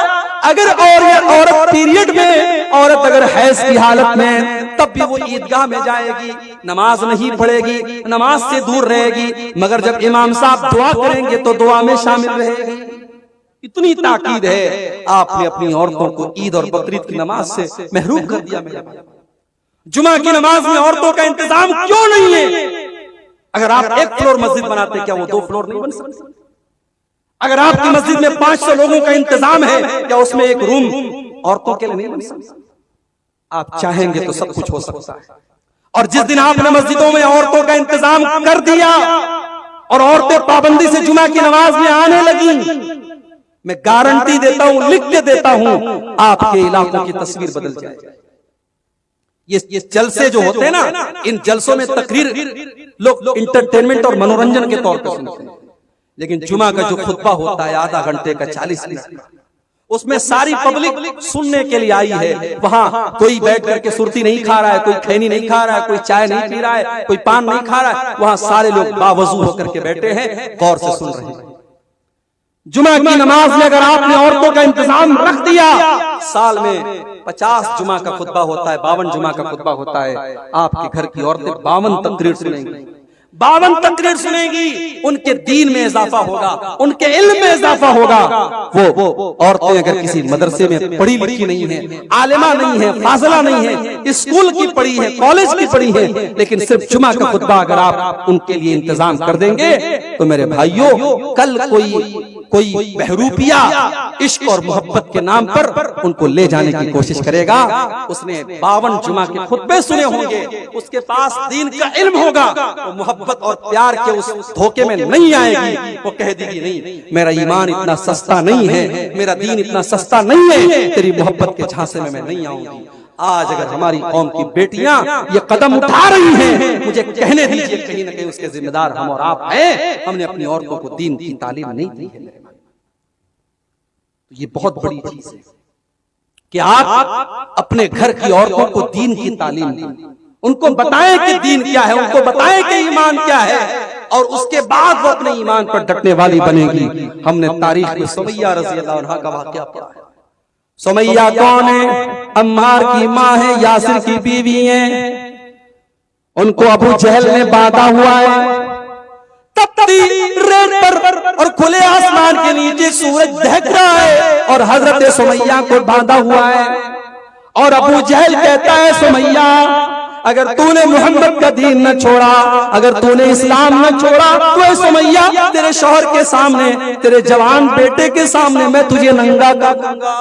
अगर औरत पीरियड में, औरत अगर हैज की हालत में, तब भी वो ईदगाह में जाएगी, नमाज नहीं पढ़ेगी, नमाज से दूर रहेगी, मगर जब इमाम साहब दुआ करेंगे तो दुआ में शामिल रहेगी। इतनी ताकीद है, आपने अपनी औरतों को ईद और बकरीद की नमाज से महरूम कर दिया। मेरे जुमा की नमाज में औरतों का इंतजाम क्यों नहीं है? अगर आप 1 फ्लोर मस्जिद बनाते, क्या वो 2 फ्लोर नहीं बन सकते? अगर आपकी मस्जिद में 500 लोगों का इंतजाम है, क्या उसमें एक रूम औरतों के लिए नहीं बन सकता? आप चाहेंगे तो सब कुछ हो सकता है। और जिस दिन आपने मस्जिदों में औरतों का इंतजाम कर दिया और औरतें पाबंदी से जुमा की नमाज में आने लगी, मैं गारंटी देता हूं, लिख के देता हूं, आपके इलाकों की तस्वीर बदल जाएगी। ये जलसे जो होते हैं ना, इन जलसों में तकरीर लोग इंटरटेनमेंट और मनोरंजन के तौर पर सुनते हैं, लेकिन जुमा का जो खुतबा होता है आधा घंटे का, 40 मिनट का, उसमें सारी पब्लिक सुनने के लिए आई है। वहां कोई बैठ करके सुरती नहीं खा रहा है, कोई खैनी नहीं खा रहा है, कोई चाय नहीं पी रहा है, कोई पान नहीं खा रहा है, वहां सारे लोग बावजू होकर के बैठे हैं, गौर से सुन रहे हैं। जुमा की नमाज में अगर आपने औरतों का इंतजाम रख दिया, साल में 50 जुमा का खुतबा होता है, 52 जुमा का खुतबा होता है, आपके घर की औरतें 52 तकरीर सुनेंगी, 52 तकरीर सुनेंगी, उनके दीन में इजाफा होगा, उनके इल्म में इजाफा होगा। वो औरतें अगर किसी मदरसे में पढ़ी लिखी नहीं है, आलिमा नहीं है, फाजिला नहीं है, स्कूल की पढ़ी है, कॉलेज की पढ़ी है, लेकिन सिर्फ जुमा का खुतबा अगर आप उनके लिए इंतजाम कर देंगे तो मेरे भाइयों, कल कोई बहरूपिया इश्क और मोहब्बत के नाम पर उनको ले जाने की कोशिश करेगा। उसने 52 जुमा के खुतबे सुने होंगे, उसके पास दीन का इल्म होगा, वो मोहब्बत और प्यार के उस धोखे में नहीं आएगी। वो कह देगी नहीं, मेरा ईमान इतना सस्ता नहीं है, मेरा दीन इतना सस्ता नहीं है, तेरी मोहब्बत के झांसे में मैं नहीं आऊंगी। आज अगर हमारी कौम की बेटियां ये कदम उठा रही हैं, मुझे कहने दीजिए कहीं ना कहीं उसके जिम्मेदार हम और आप हैं। हमने अपनी औरतों को दीन की तालीम नहीं दी है। तो ये बहुत बड़ी चीज है कि आप अपने घर की औरतों को दीन की तालीम दें, उनको बताएं कि दीन क्या है, उनको बताएं कि ईमान क्या है, और उसके बाद वो अपने ईमान पर डटने वाली बनेगी। हमने तारीख में सुमैया रज़ी अल्लाह अन्हा का वाक़या पढ़ा है। सुमैया कौन है? अम्मार की माँ है, यासिर की बीवी है। उनको अबू जहल ने बांधा हुआ है, तपती रेत पर और खुले आसमान के नीचे सूरज दहक रहा है और हजरत सुमैया को बांधा हुआ है। और अबू जहल कहता है, सुमैया अगर तूने मोहम्मद का दीन न छोड़ा, अगर तूने इस्लाम न छोड़ा, तो सुमैया तेरे शौहर के सामने, तेरे जवान बेटे के सामने मैं तुझे नंगा कर दूंगा।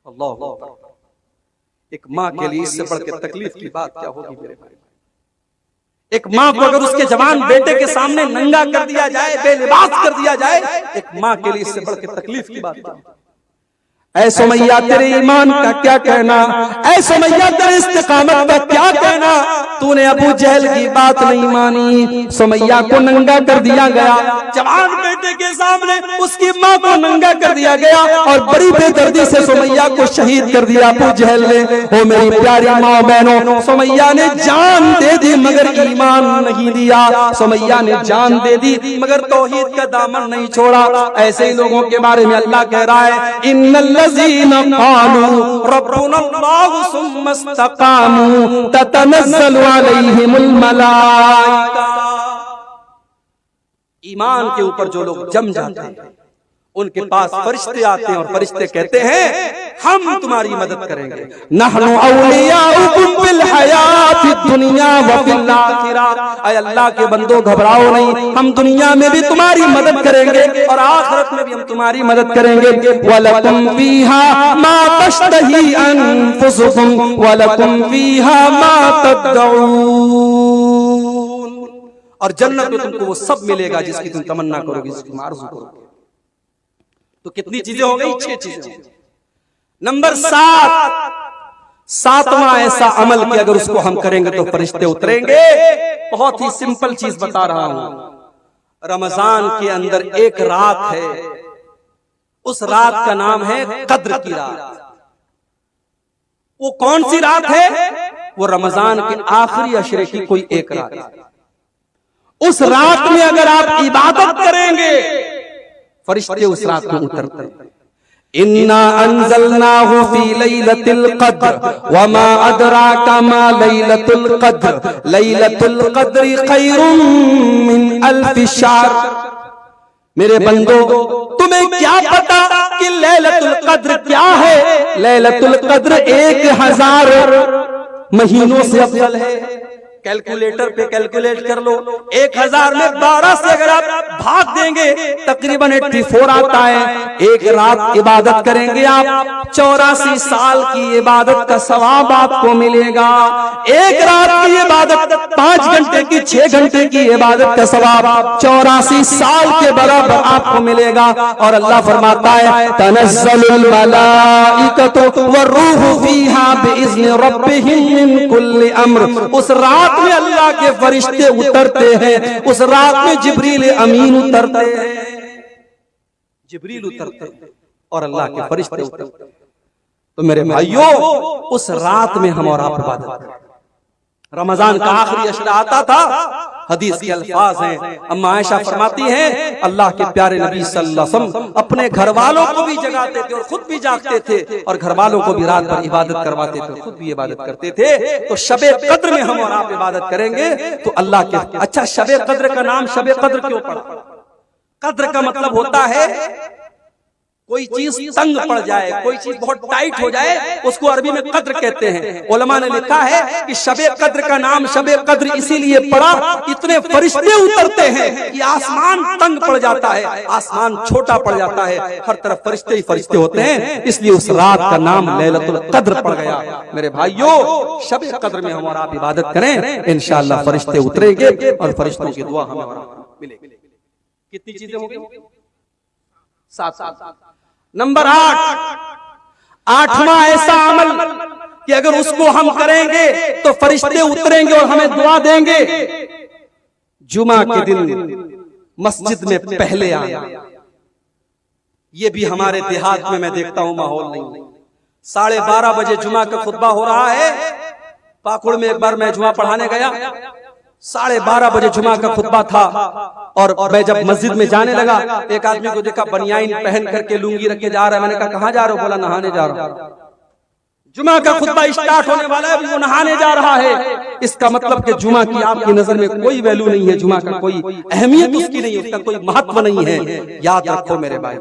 अल्लाह, एक माँ के लिए इससे बढ़ के तकलीफ की बात क्या होगी मेरे भाई? एक माँ को अगर उसके जवान बेटे के सामने नंगा कर दिया जाए, बेलिबास कर दिया जाए, एक माँ के लिए इससे बढ़ के तकलीफ की बात क्या? ऐ सुमैया तेरे ईमान का क्या कहना, ऐ सुमैया तेरे इस्तिकामत का क्या कहना? तूने अबू जहल की बात नहीं मानी, सुमैया को नंगा कर दिया गया, जवान बेटे के सामने उसकी माँ को नंगा कर दिया गया, और बड़ी बेदर्दी से सुमैया को शहीद कर दिया अबू जहल ने। ओ मेरी प्यारी माँ बहनों, सुमैया ने जान दे दी मगर ईमान नहीं दिया, सुमैया ने जान दे दी मगर तौहीद का दामन नहीं छोड़ा। ऐसे ही लोगों के बारे में अल्लाह कह रहा है, इन्नल्लज़ीना क़ालू रब्बुनल्लाहु सुम्मा इस्तक़ामू ततनज़्ज़लु अलैहिमुल मलाइका। ईमान के ऊपर जो लोग जम जाते हैं, उनके पास फरिश्ते आते हैं और फरिश्ते कहते हैं हम तुम्हारी मदद करेंगे। नहनु औलियाउकुम फिल हयातिद दुनिया व फिल आखिरा। ऐ अल्लाह के बंदो घबराओ नहीं, हम दुनिया में भी तुम्हारी मदद करेंगे और आखिरत में भी हम तुम्हारी मदद करेंगे। वलकुम फीहा मा तश्तही अनफुसुकुम वलकुम फीहा मा तदऊन। और जन्नत में तुमको वो सब मिलेगा जिसकी तुम तमन्ना करोगे, जिसकी तुम आरज़ू करोगे। तो कितनी चीजें हो गई? 6 चीजें। नंबर 7, सातवां ऐसा अमल कि अगर उसको हम करेंगे तो फरिश्ते उतरेंगे। बहुत ही सिंपल चीज बता रहा हूं। रमजान के अंदर एक रात है, उस रात का नाम है कद्र की रात। वो कौन सी रात है? वो रमजान के आखिरी अशरे की कोई एक रात है। उस रात में अगर आप इबादत करेंगे, फरिश्ते उस रात में उतरते हैं। इन्ना अंज़लनाहु फी लैलतिल क़द्र वमा अदराका मा लैलतुल क़द्र लैलतुल क़द्रि खैरुम मिन अल्फि शहर। मेरे बंदो, तुम्हें क्या पता कि लैलतुल क़द्र क्या है? लैलतुल क़द्र 1000 महीनों से अफजल है। कैलकुलेटर पे कैलकुलेट कर लो, 1000 में 12 से अगर आप भाग देंगे तकरीबन 84 आता है। एक रात इबादत करेंगे आप, 84 साल की इबादत का सवाब आपको मिलेगा। एक रात की इबादत 5 घंटे की, 6 घंटे की इबादत का सवाब 84 साल के बराबर आपको मिलेगा। और अल्लाह फरमाता है तनज़्ज़लुल मलाइकतु वर्रूहु फीहा बिइज़्नि रब्बिहिम मिन कुल्लि अम्र। उस रात में अल्लाह के फरिश्ते उतरते हैं, उस रात में जिब्रील अमीन उतरते हैं, जिब्रील उतरते हैं और अल्लाह के फरिश्ते उतरते हैं। तो मेरे भाइयों, उस रात में हम और आप इबादत करें। रमजान का आखिरी अशरा आता था, हदीस के अल्फाज हैं, अम्मा आयशा फरमाती हैं अल्लाह के प्यारे नबी सल्लल्लाहु अलैहि वसल्लम अपने घर वालों को भी जगाते थे और खुद भी जागते थे, और घर वालों को भी रात भर इबादत करवाते थे, खुद भी इबादत करते थे। तो शबे कद्र में हम और आप इबादत करेंगे तो अल्लाह के, अच्छा शबे कद्र का नाम शबे कद्र क्यों पड़ा? कद्र का मतलब होता है कोई चीज तंग पड़ जाए, कोई चीज बहुत टाइट हो जाए, उसको अरबी में कद्र कहते हैं। उलमा ने लिखा है कि शबे कद्र का नाम शबे कद्र इसीलिए पड़ा, इतने फरिश्ते उतरते हैं कि आसमान तंग पड़ जाता है, आसमान छोटा पड़ जाता है, हर तरफ फरिश्ते ही फरिश्ते होते हैं, इसलिए उस रात का नाम लैलतुल कद्र पड़ गया। मेरे भाइयों, शबे कद्र में हम और आप इबादत करें, इंशाअल्लाह फरिश्ते उतरेंगे और फरिश्तों की दुआ हमें और आपको मिलेगी। कितनी चीजें हो गई? 7। नंबर 8, आठवां ऐसा अमल कि अगर उसको हम करेंगे तो फरिश्ते उतरेंगे और हमें दुआ देंगे। जुमा के दिन मस्जिद में पहले आना। ये भी हमारे देहात में मैं देखता हूं माहौल नहीं। 12:30 बजे जुमा का खुतबा हो रहा है। पाकुड़ में एक बार मैं जुमा पढ़ाने गया, 12:30 बजे जुमा का खुतबा था, और मैं जब मस्जिद में जाने लगा, एक आदमी को देखा बनियाइन पहन करके लुंगी रख के जा रहा है। मैंने कहा कहां जा रहे हो? बोला नहाने जा रहा हूं। जुमा का खुतबा स्टार्ट होने वाला है, अभी वो नहाने जा रहा है। इसका मतलब कि जुमा की आपकी नजर में कोई वैल्यू नहीं है, जुमा का कोई अहमियत उसकी नहीं है, उसका कोई महत्व नहीं है। याद रखो मेरे भाई,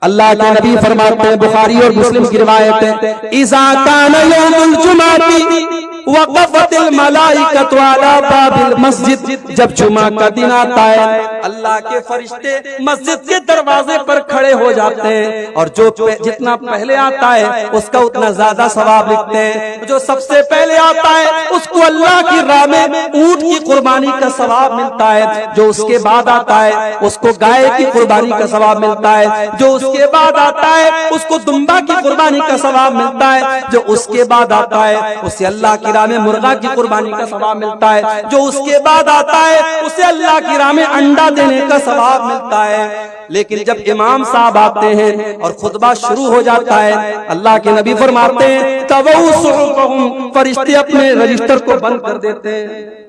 अल्लाह के नबी फरमाते हैं, बुखारी और मुस्लिम की रिवायत है, इज़ा कान यौमुल जुमाती वक़फ़तिल मलाइकतु अला बाबिल मस्जिद, जब जुमा का दिन आता है अल्लाह के फरिश्ते मस्जिद के दरवाजे पर खड़े हो जाते हैं, और जो जितना पहले आता है उसका उतना ज्यादा सवाब लिखते हैं। जो सबसे पहले आता है उसको अल्लाह की राह में ऊंट की कुर्बानी का सवाब मिलता है। जो उसके बाद आता है उसको गाय की कुर्बानी का सवाब मिलता है। जो उसके बाद आता है उसको दुम्बा की कुर्बानी का सवाब मिलता है। जो उसके बाद आता है उसे अल्लाह की राह में मुर्गा की कुर्बानी का सवाब मिलता है। जो उसके बाद आता है उसे अल्लाह की राह में अंडा देने का सवाब मिलता है। लेकिन जब इमाम साहब आते हैं और खुतबा शुरू हो जाता है, अल्लाह के नबी फरमाते हैं तवौ सुहुफहुम, फरिश्ते अपने रजिस्टर को बंद कर देते हैं।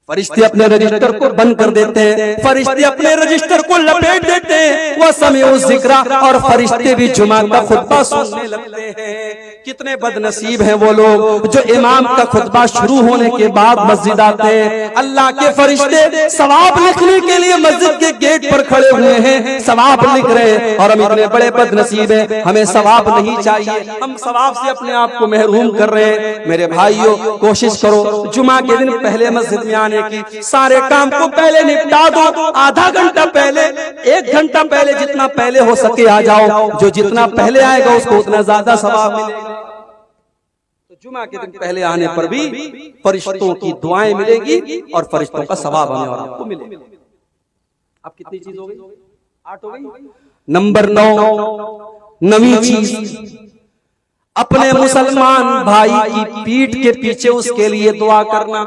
फरिश्ते अपने रजिस्टर को बंद कर देते हैं, फरिश्ते अपने रजिस्टर को लपेट देते हैं। वह समिउ ज़िक्रा, और फरिश्ते भी जुमा का खुतबा सुनने लगते हैं। कितने बदनसीब हैं वो लोग जो इमाम का खुतबा शुरू होने के बाद मस्जिद आते हैं। अल्लाह के फरिश्ते सवाब लिखने के लिए मस्जिद के गेट पर खड़े हुए हैं, सवाब लिख रहे हैं, और हम इतने बड़े बदनसीब हैं, हमें सवाब नहीं चाहिए, हम सवाब से अपने आप को महरूम कर रहे हैं। मेरे भाइयों, कोशिश करो जुमा के दिन पहले मस्जिद में आने की, सारे काम को पहले निपटा दो। आधा घंटा पहले, 1 घंटा पहले, जितना पहले हो सके आ जाओ। जो जितना पहले आएगा उसको उतना ज्यादा सवाब मिलेगा। तो जुमा के दिन पहले आने पर भी फरिश्तों की दुआएं मिलेगी और फरिश्तों का सवाब हमें और आपको मिलेगा। अब कितनी चीज हो गई? 8 हो गई। नंबर 9, नवी चीज, अपने मुसलमान भाई की पीठ के पीछे उसके लिए दुआ करना।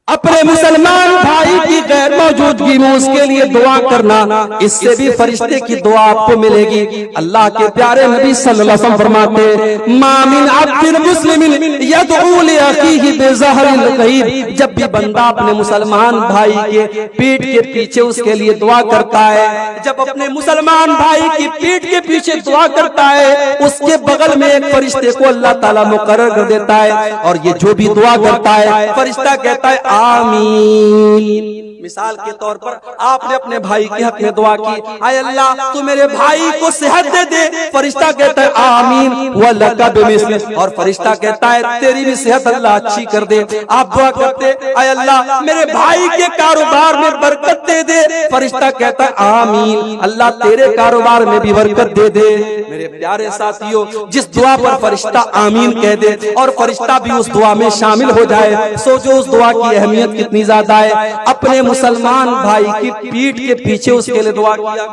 अपने मुसलमान भाई की गैर मौजूदगी में उसके लिए दुआ करना, इससे भी फरिश्ते की दुआ आपको मिलेगी। अल्लाह के प्यारे नबी सल्लल्लाहु अलैहि वसल्लम फरमाते, मा मिन अब्दिन मुस्लिमिन यदऊ li अखीहि बिज़हरिल गईब, जब भी बंदा अपने मुसलमान भाई के पीठ के पीछे उसके लिए दुआ करता है, जब अपने मुसलमान भाई की पीठ के पीछे दुआ करता है, उसके बगल में एक फरिश्ते को अल्लाह ताला मुकर्रर कर देता है, और ये जो भी दुआ करता है फरिश्ता कहता है आमीन। मिसाल के तौर पर आपने अपने भाई के हक में दुआ की, आय अल्लाह तू मेरे भाई को सेहत दे दे, फरिश्ता कहता है आमीन व लका बिमिस्ल, और फरिश्ता कहता है तेरी भी सेहत अल्लाह अच्छी कर दे। आप दुआ करते, आय अल्लाह मेरे भाई के कारोबार में बरकत दे दे, फरिश्ता कहता है आमीन, अल्लाह तेरे कारोबार में भी बरकत दे दे। मेरे प्यारे साथियों, जिस दुआ पर फरिश्ता आमीन कह दे और फरिश्ता भी उस दुआ में शामिल हो जाए, सोचो उस दुआ की अहमियत कितनी ज्यादा है। अपने मुसलमान भाई की पीठ के पीछे उसके लिए दुआ किया,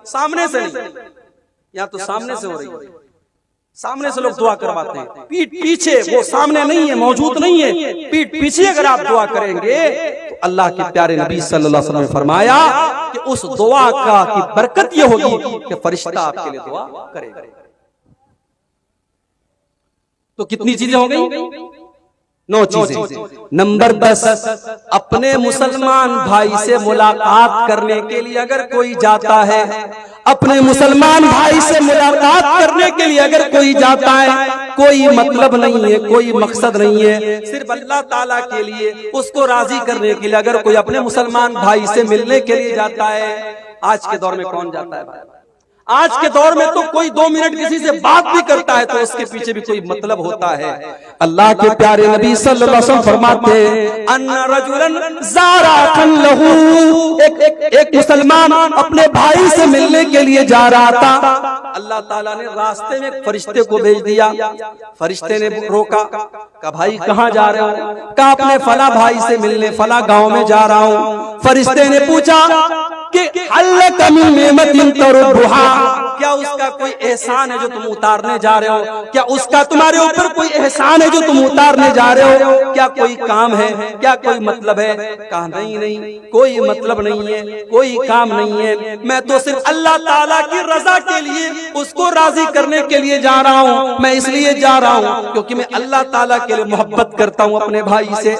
सामने से नहीं, यहाँ तो सामने से हो रही है, सामने से लोग दुआ करवाते हैं, पीठ पीछे, वो सामने नहीं है, मौजूद नहीं है, पीठ पीछे अगर आप दुआ करेंगे तो अल्लाह के प्यारे नबी सल्लल्लाहु अलैहि वसल्लम ने फरमाया कि उस दुआ का की बरकत ये होगी कि फरिश्ता आपके लिए दुआ करेगा। तो कितनी चीजें हो गई? 9 चीजें। नंबर 10, अपने मुसलमान भाई से मुलाकात करने के लिए अगर कोई जाता है, अपने मुसलमान भाई से मुलाकात करने के लिए अगर कोई जाता है, कोई मतलब नहीं है, कोई मकसद नहीं है, सिर्फ अल्लाह ताला के लिए, उसको राजी करने के लिए अगर कोई अपने मुसलमान भाई से मिलने के लिए जाता है, आज के दौर में कौन जाता है भाई? आज के दौर में तो कोई 2 मिनट किसी से बात भी करता है तो उसके पीछे भी कोई मतलब होता है। अल्लाह के प्यारे नबी सल्लल्लाहु अलैहि वसल्लम फरमाते हैं, अन्ना रजुलन ज़ारा अखन लहू, एक मुसलमान अपने भाई से मिलने के लिए जा रहा था। अल्लाह ताला ने रास्ते में एक फरिश्ते को भेज दिया। फरिश्ते ने रोका, कहा भाई कहाँ जा रहे हो? कहा अपने फला भाई से मिलने फला गांव में जा रहा हूँ। फरिश्ते ने पूछा कि अल्लाह मिन नेमतिन तरुहा, क्या उसका कोई एहसान है जो तुम उतारने जा रहे हो? क्या उसका तुम्हारे ऊपर कोई एहसान है जो तुम उतारने जा रहे हो? क्या कोई काम है? क्या कोई मतलब है? कहा नहीं नहीं, कोई मतलब नहीं है, कोई काम नहीं है, मैं तो सिर्फ अल्लाह ताला की रजा के लिए, उसको राजी करने के लिए जा रहा हूँ। मैं इसलिए जा रहा हूँ क्योंकि मैं अल्लाह ताला के लिए मोहब्बत करता हूँ अपने भाई से।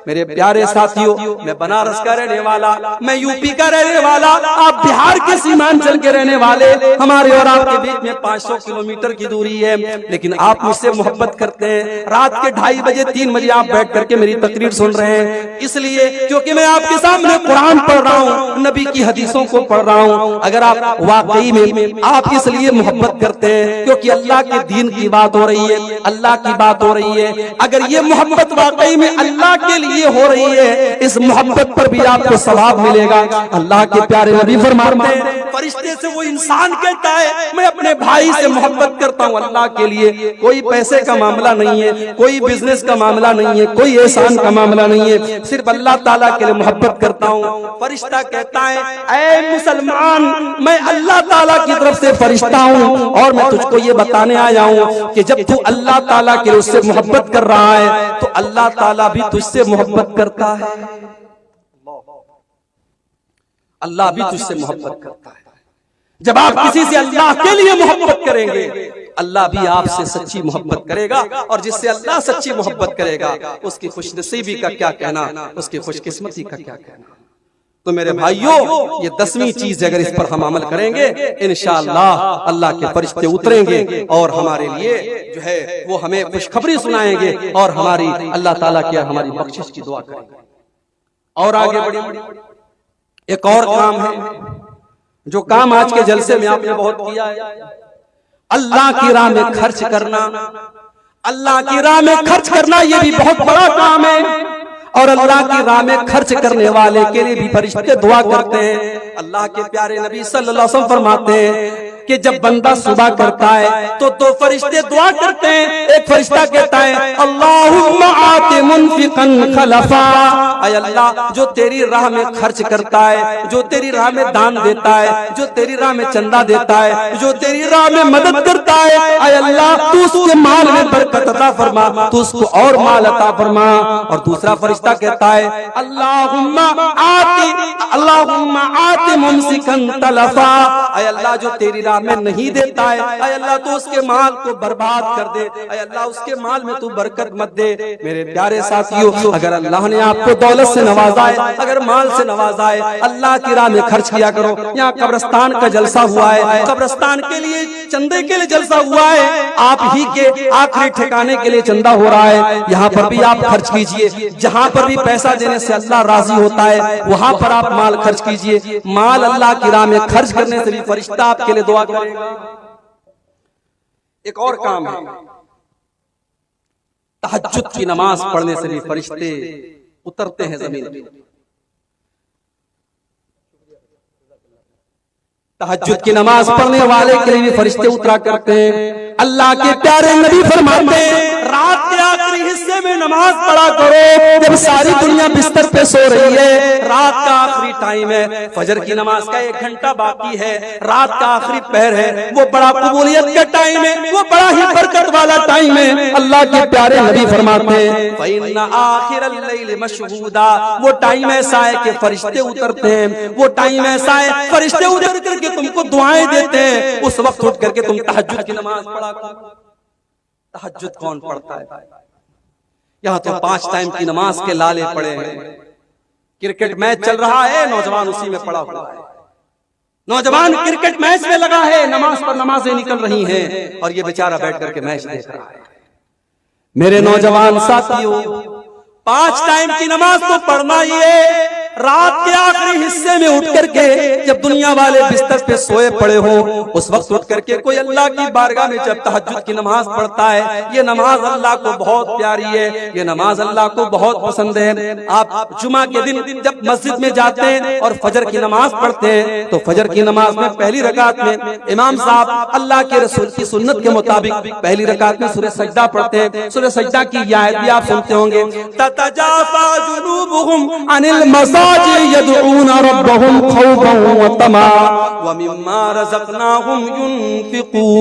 मेरे प्यारे साथियों, मैं बनारस का रहने वाला, मैं यूपी का रहने वाला, आप बिहार के सीमांचल के रहने वाले, हमारे और आपके बीच में 500 किलोमीटर की दूरी है, लेकिन आप मुझसे मोहब्बत करते हैं। रात के 2:30 बजे 3 बजे आप बैठ करके मेरी तकरीर सुन रहे हैं, इसलिए क्योंकि मैं आपके सामने कुरान पढ़ रहा हूँ, नबी की हदीसों को पढ़ रहा हूँ। अगर आप वाकई में आप इसलिए मोहब्बत करते हैं क्योंकि अल्लाह के दीन की बात हो रही है, अल्लाह की बात हो रही है, अगर ये मोहब्बत वाकई में अल्लाह के लिए हो रही है, इस मोहब्बत पर भी आपको सवाब मिलेगा। अल्लाह के प्यारे नबी फरमाते हैं, फरिश्ते से वो इंसान कहता है मैं अपने भाई से मोहब्बत करता हूँ अल्लाह के लिए। कोई पैसे का मामला नहीं है, कोई बिजनेस का मामला नहीं है, कोई एहसान का मामला नहीं है, सिर्फ अल्लाह ताला के लिए मोहब्बत करता हूँ। फरिश्ता कहता है, ऐ मुसलमान, मैं अल्लाह ताला की तरफ से फरिश्ता हूँ और मैं तुझको ये बताने आया हूँ कि जब तू अल्लाह ताला के लिए उससे मोहब्बत कर रहा है तो अल्लाह ताला भी तुझसे मोहब्बत करता है। अल्लाह भी तुझसे मोहब्बत करता है। जब आप किसी से अल्लाह के लिए मोहब्बत करेंगे, अल्लाह भी आपसे सच्ची मोहब्बत करेगा, और जिससे अल्लाह सच्ची मोहब्बत करेगा उसकी खुशनसीबी का क्या कहना, उसकी खुशकिस्मती का क्या कहना। तो मेरे भाइयों, ये 10वीं चीज अगर इस पर हम अमल करेंगे, इंशाअल्लाह अल्लाह के फरिश्ते उतरेंगे और हमारे लिए जो है वो हमें खुशखबरी सुनाएंगे और हमारी अल्लाह ताला की हमारी बख्शिश की दुआ करेंगे। और आगे बढ़िए, एक और काम है जो काम आज के जलसे में आपने बहुत किया है, अल्लाह की राह में खर्च करना। अल्लाह की राह में खर्च करना ये भी बहुत बड़ा काम है, और अल्लाह की राह में खर्च करने वाले के लिए भी फरिश्ते दुआ करते हैं। अल्लाह के प्यारे नबी सल्लल्लाहु अलैहि वसल्लम फरमाते हैं कि जब बंदा सुबह करता है तो 2 फरिश्ते दुआ करते हैं। एक फरिश्ता कहता है, अल्लाहुम्मा आति मुनफिकन खलफा, ऐ अल्लाह जो तेरी राह में खर्च करता है, जो तेरी राह में दान देता है, जो तेरी राह में चंदा देता है, जो तेरी राह में मदद करता है, ऐ अल्लाह तू उसके माल में बरकत अता फरमा, तू उसको और माल अता फरमा। और दूसरा फरिश्ता कहता है, अल्लाहुम्मा आति मुमसिकन तलफा, ऐ अल्लाह जो तेरी राह में नहीं देता है, ऐ अल्लाह तो उसके माल को बर्बाद कर दे, ऐ अल्लाह उसके माल में तू बरकत मत दे। मेरे प्यारे साथियों, अगर अल्लाह ने आपको दौलत से नवाजा है, अगर माल से नवाजा है, अल्लाह की राह में खर्च किया करो। यहाँ कब्रिस्तान का जलसा हुआ है, कब्रिस्तान के लिए चंदे के लिए जलसा हुआ है, आप ही के आखिरी ठिकाने के लिए चंदा हो रहा है, यहाँ पर भी आप खर्च कीजिए। जहाँ पर भी पैसा देने से अल्लाह राजी होता है वहां पर आप माल खर्च कीजिए। माल अल्लाह की राह में खर्च करने से भी फरिश्ता आपके लिए दुआ करेगा। एक और काम है, तहज्जुद की नमाज पढ़ने से भी फरिश्ते उतरते हैं जमीन पे। तहज्जुद की नमाज पढ़ने वाले के लिए भी फरिश्ते उतरा करते हैं। अल्लाह के प्यारे नबी फरमाते हैं, रात के आखिरी हिस्से में नमाज पढ़ा करो जब सारी दुनिया बिस्तर पे सो रही है। रात का आखिरी टाइम है, फजर की नमाज का 1 घंटा बाकी है, रात का आखिरी पहर है, वो बड़ा कबूलियत का टाइम है, वो बड़ा ही बरकत वाला टाइम है। अल्लाह के प्यारे नबी फरमाते हैं, फइन्ना आखिरल लैल मशहूदा, वो टाइम ऐसा है कि फरिश्ते उतरते हैं, वो टाइम ऐसा है फरिश्ते उतर करके तुमको दुआएं देते हैं। उस वक्त उठ करके तुम तहज्जुद की नमाज पढ़ा करो। तहज्जुद कौन पढ़ता है? यहाँ तो 5 टाइम की नमाज के लाले पड़े हैं। क्रिकेट मैच चल रहा है, नौजवान उसी में पड़ा हुआ है। नौजवान क्रिकेट मैच में लगा है, नमाज पर नमाजें निकल रही हैं और ये बेचारा बैठ करके मैच देख रहा है। मेरे नौजवान साथियों, 5 टाइम की नमाज तो पढ़ना ही है। रात के आखिरी हिस्से में उठ करके जब दुनिया वाले बिस्तर पे सोए पड़े हो, उस वक्त उठ करके कोई अल्लाह की बारगाह में जब तहज्जुद की नमाज पढ़ता है, ये नमाज अल्लाह को बहुत प्यारी है, ये नमाज अल्लाह को बहुत पसंद है। आप जुमा के दिन जब मस्जिद में जाते हैं और फजर की नमाज पढ़ते हैं, तो फजर की नमाज में पहली रकात में इमाम साहब अल्लाह के रसूल की सुन्नत के मुताबिक पहली रकात में सूरह सजदा पढ़ते हैं। सूरह सजदा की ये आयत भी आप सुनते होंगे, ततजाफा जुनूबुहुम अनिल मसाजिद यदऊना रब्बहुम खौफन व तमा व मिम्मा रज़क़नाहुम युनफिकून।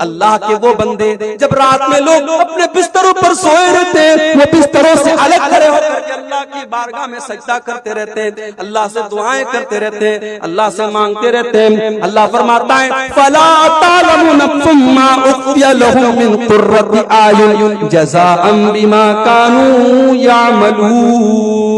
अल्लाह के वो बंदे जब रात में लोग अपने बिस्तरों पर सोए रहते हैं, वो बिस्तरों से अलग खड़े होकर के अल्लाह की बारगाह में सजदा करते रहते हैं, अल्लाह से दुआएं करते रहते हैं, अल्लाह से मांगते रहते हैं। अल्लाह फरमाता है, फला तालमु नफ्सुम मा उख्फिया लहुम मिन कुर्रति आयुन जज़ाअन बिमा कानू यामलून।